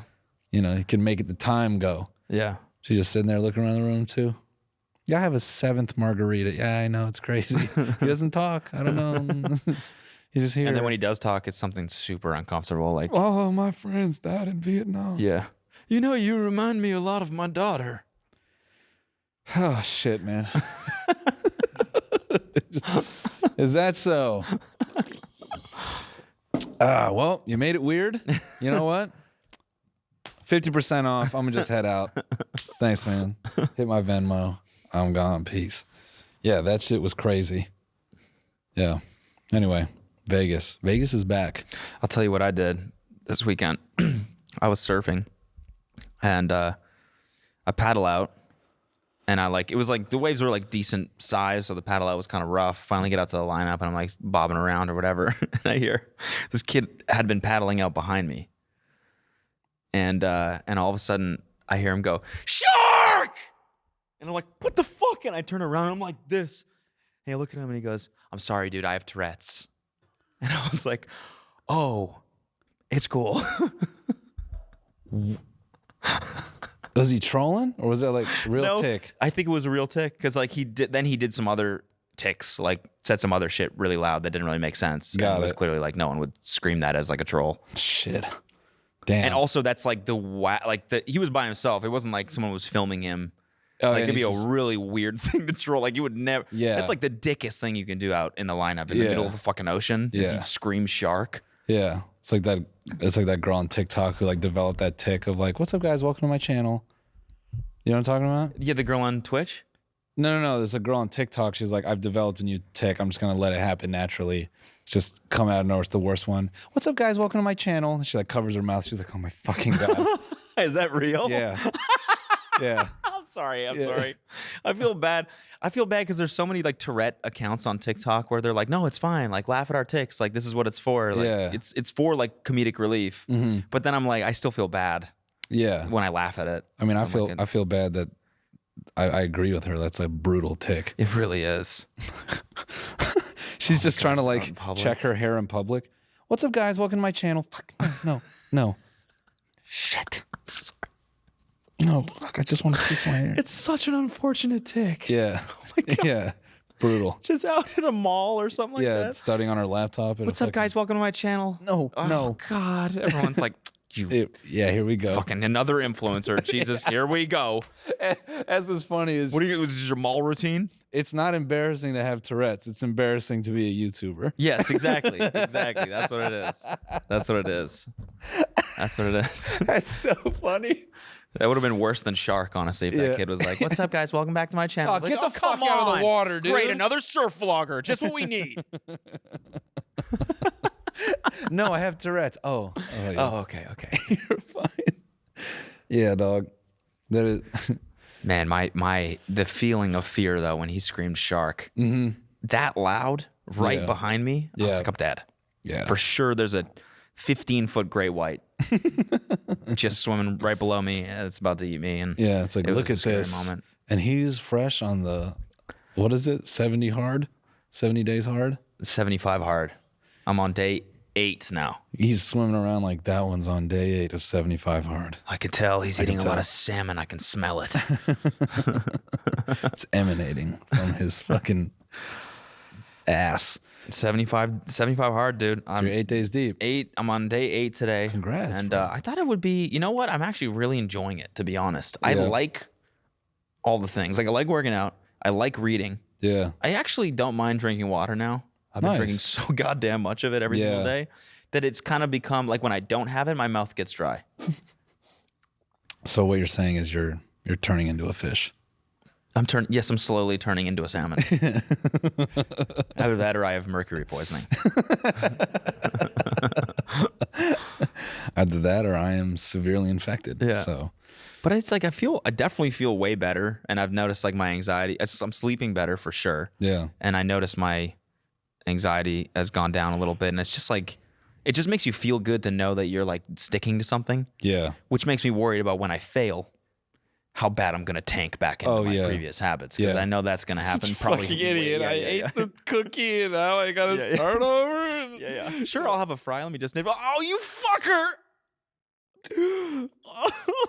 you can make it the time go. Yeah. She's just sitting there looking around the room too. Yeah, I have a 7th margarita. Yeah, I know, it's crazy. He doesn't talk. I don't know. He's just here. And then when he does talk, it's something super uncomfortable. Like, oh, my friend's died in Vietnam. yeah. You remind me a lot of my daughter. Oh, shit, man. Is that so? Well, you made it weird. You know what? 50% off. I'm going to just head out. Thanks, man. Hit my Venmo. I'm gone. Peace. Yeah, that shit was crazy. Yeah. Anyway, Vegas. Vegas is back. I'll tell you what I did this weekend. I was surfing and I paddle out and it was like the waves were like decent size. So the paddle out was kind of rough. Finally get out to the lineup and I'm like bobbing around or whatever. And I hear this kid had been paddling out behind me. And all of a sudden I hear him go, "Shark!" And I'm like, "What the fuck?" And I turn around and I'm like this. And I look at him and he goes, "I'm sorry, dude, I have Tourette's." And I was like, "Oh, it's cool." Was he trolling or was that like real No, tick? I think it was a real tick because like he did some other ticks, like said some other shit really loud that didn't really make sense. Got And it was it. clearly like no one would scream that as like a troll. Shit. Damn. And also that's like he was by himself. It wasn't like someone was filming him. Oh, Like yeah, it'd be a he's just- really weird thing to troll. Like you would never. Yeah. That's like the dickest thing you can do out in the lineup in the Yeah. middle of the fucking ocean. Is Yeah. you scream shark. Yeah. It's like that girl on TikTok who like developed that tick of like, "What's up, guys? Welcome to my channel." You know what I'm talking about? Yeah, the girl on Twitch. No. There's a girl on TikTok. She's like, "I've developed a new tick. I'm just gonna let it happen naturally. It's just come out of nowhere. It's the worst one. What's up, guys? Welcome to my channel." And she like covers her mouth. She's like, "Oh my fucking god." Is that real? Yeah. Yeah. I'm sorry. I'm Yeah. sorry. I feel bad. I feel bad because there's so many like Tourette accounts on TikTok where they're like, "No, it's fine. Like, laugh at our ticks. Like, this is what it's for. Like, Yeah. it's for like comedic relief." Mm-hmm. But then I'm like, I still feel bad Yeah. when I laugh at it. I mean, I So I'm like, feel bad that I agree with her. That's a brutal tick. it really is. She's just trying to it's out like in public. check her hair in public. What's up, guys? Welcome to my channel. Fuck no. Shit. No, fuck. I just want to fix my hair. It's such an unfortunate tick. Yeah. Yeah. Brutal. Just out at a mall or something like Yeah, that. studying on her laptop. What's up, guys? Welcome to my channel. No, Oh, no. God. Everyone's like, you Yeah, here we go. fucking another influencer. Jesus, here we go. That's what's funny is What are you? This is your mall routine? it's not embarrassing to have Tourette's. It's embarrassing to be a YouTuber. Yes, exactly. Exactly. That's what it is. That's what it is. That's what it is. That's so funny. That would have been worse than Shark, honestly, if Yeah. that kid was like, "What's up, guys? Welcome back to my channel." Oh, Like, get the come fuck out of the on. water, dude. Great, another surf vlogger. Just what we need. No, I have Tourette's. Oh, yeah. Oh, okay. You're fine. Yeah, dog. That is. Man, the feeling of fear though when he screamed "Shark" that loud right Yeah. behind me, I was Yeah. like, I'm dead. Yeah. For sure, there's a 15-foot great white just swimming right below me. It's about to eat me. And Yeah, it's like, it look was at a scary this. moment. And he's fresh on the, what is it? 70 hard? 70 days hard? 75 hard. I'm on day 8 now. He's swimming around like that one's on day 8 of 75 hard. I can tell he's eating a lot tell. of salmon. I can smell it. It's emanating from his fucking ass. 75 hard, dude. So you're 8 days deep. 8. I'm on day 8 today. Congrats, And bro. I thought it would be, you know what? I'm actually really enjoying it, to be honest. I Yeah. like all the things. Like, I like working out. I like reading. Yeah. I actually don't mind drinking water now. I've been Nice. drinking so goddamn much of it every single Yeah. day that it's kind of become like when I don't have it, my mouth gets dry. So what you're saying is you're turning into a fish. I'm slowly turning into a salmon. Either that or I have mercury poisoning. Either that or I am severely infected. Yeah. So But it's like I definitely feel way better, and I've noticed like my anxiety. I'm sleeping better for sure. yeah. And I noticed my anxiety has gone down a little bit, and it's just like it just makes you feel good to know that you're like sticking to something, Yeah. which makes me worried about when I fail, how bad I'm gonna tank back into my yeah. previous habits, because Yeah. I know that's gonna happen. Probably. Fucking idiot. Yeah, I yeah, ate yeah. the cookie and now I gotta Yeah, yeah. start over. Yeah. Sure, I'll have a fry. Let me just nibble. Oh, you fucker!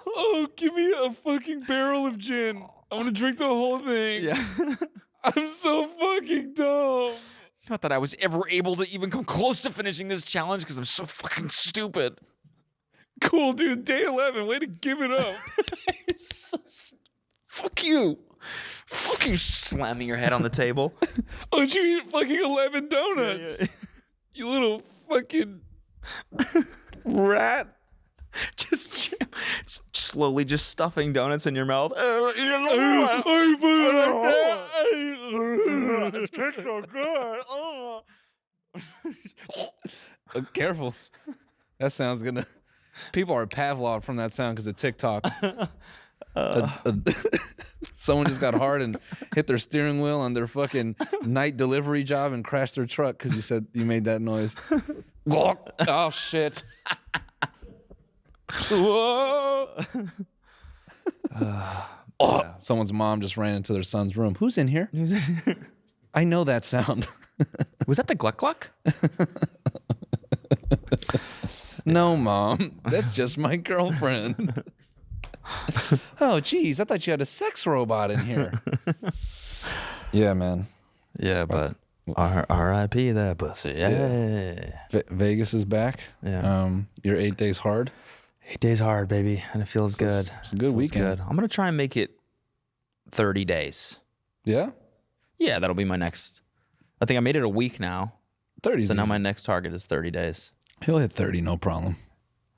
Oh, give me a fucking barrel of gin. I want to drink the whole thing. Yeah. I'm so fucking dumb. Not that I was ever able to even come close to finishing this challenge because I'm so fucking stupid. Cool, dude. Day 11. Way to give it up. Fuck you. Fuck you, slamming your head on the table. Don't you eat fucking 11 donuts? You little fucking rat. just slowly just stuffing donuts in your mouth. It tastes so good. Careful. That sound's gonna. People are Pavlov from that sound because of TikTok. Someone just got hard and hit their steering wheel on their fucking night delivery job and crashed their truck because you said you made that noise. Oh shit. Whoa. Someone's mom just ran into their son's room. Who's in here? I know that sound. Was that the Gluck Gluck? No, Mom. That's just my girlfriend. Oh, geez. I thought you had a sex robot in here. Yeah, man. Yeah, but R.I.P. that pussy. Yeah. Vegas is back. Yeah. You're 8 days hard. 8 days hard, baby, and it feels good. It's a good Feels weekend. good. I'm gonna try and make it 30 days. Yeah? Yeah, that'll be my next. I think I made it a week now. 30 So now my next target is 30 days. He'll hit 30, no problem.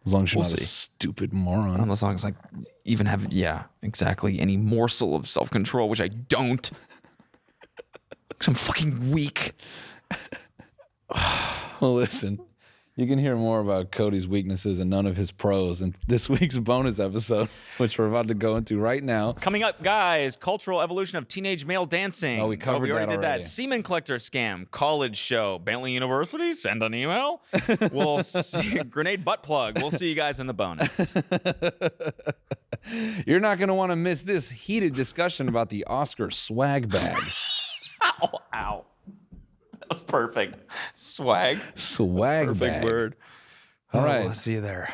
As long as you're We'll not see. a stupid moron. As long as I even have, exactly, any morsel of self-control, which I don't. Because I'm fucking weak. Well, listen. You can hear more about Cody's weaknesses and none of his pros in this week's bonus episode, which we're about to go into right now. Coming up, guys, cultural evolution of teenage male dancing. Oh, we covered we already that did already. that. Semen collector scam, college show, Bentley University, send an email. We'll see, grenade butt plug. We'll see you guys in the bonus. You're not going to want to miss this heated discussion about the Oscar swag bag. Ow. was perfect. Swag. Swag Perfect bag. word. All right. We'll see you there.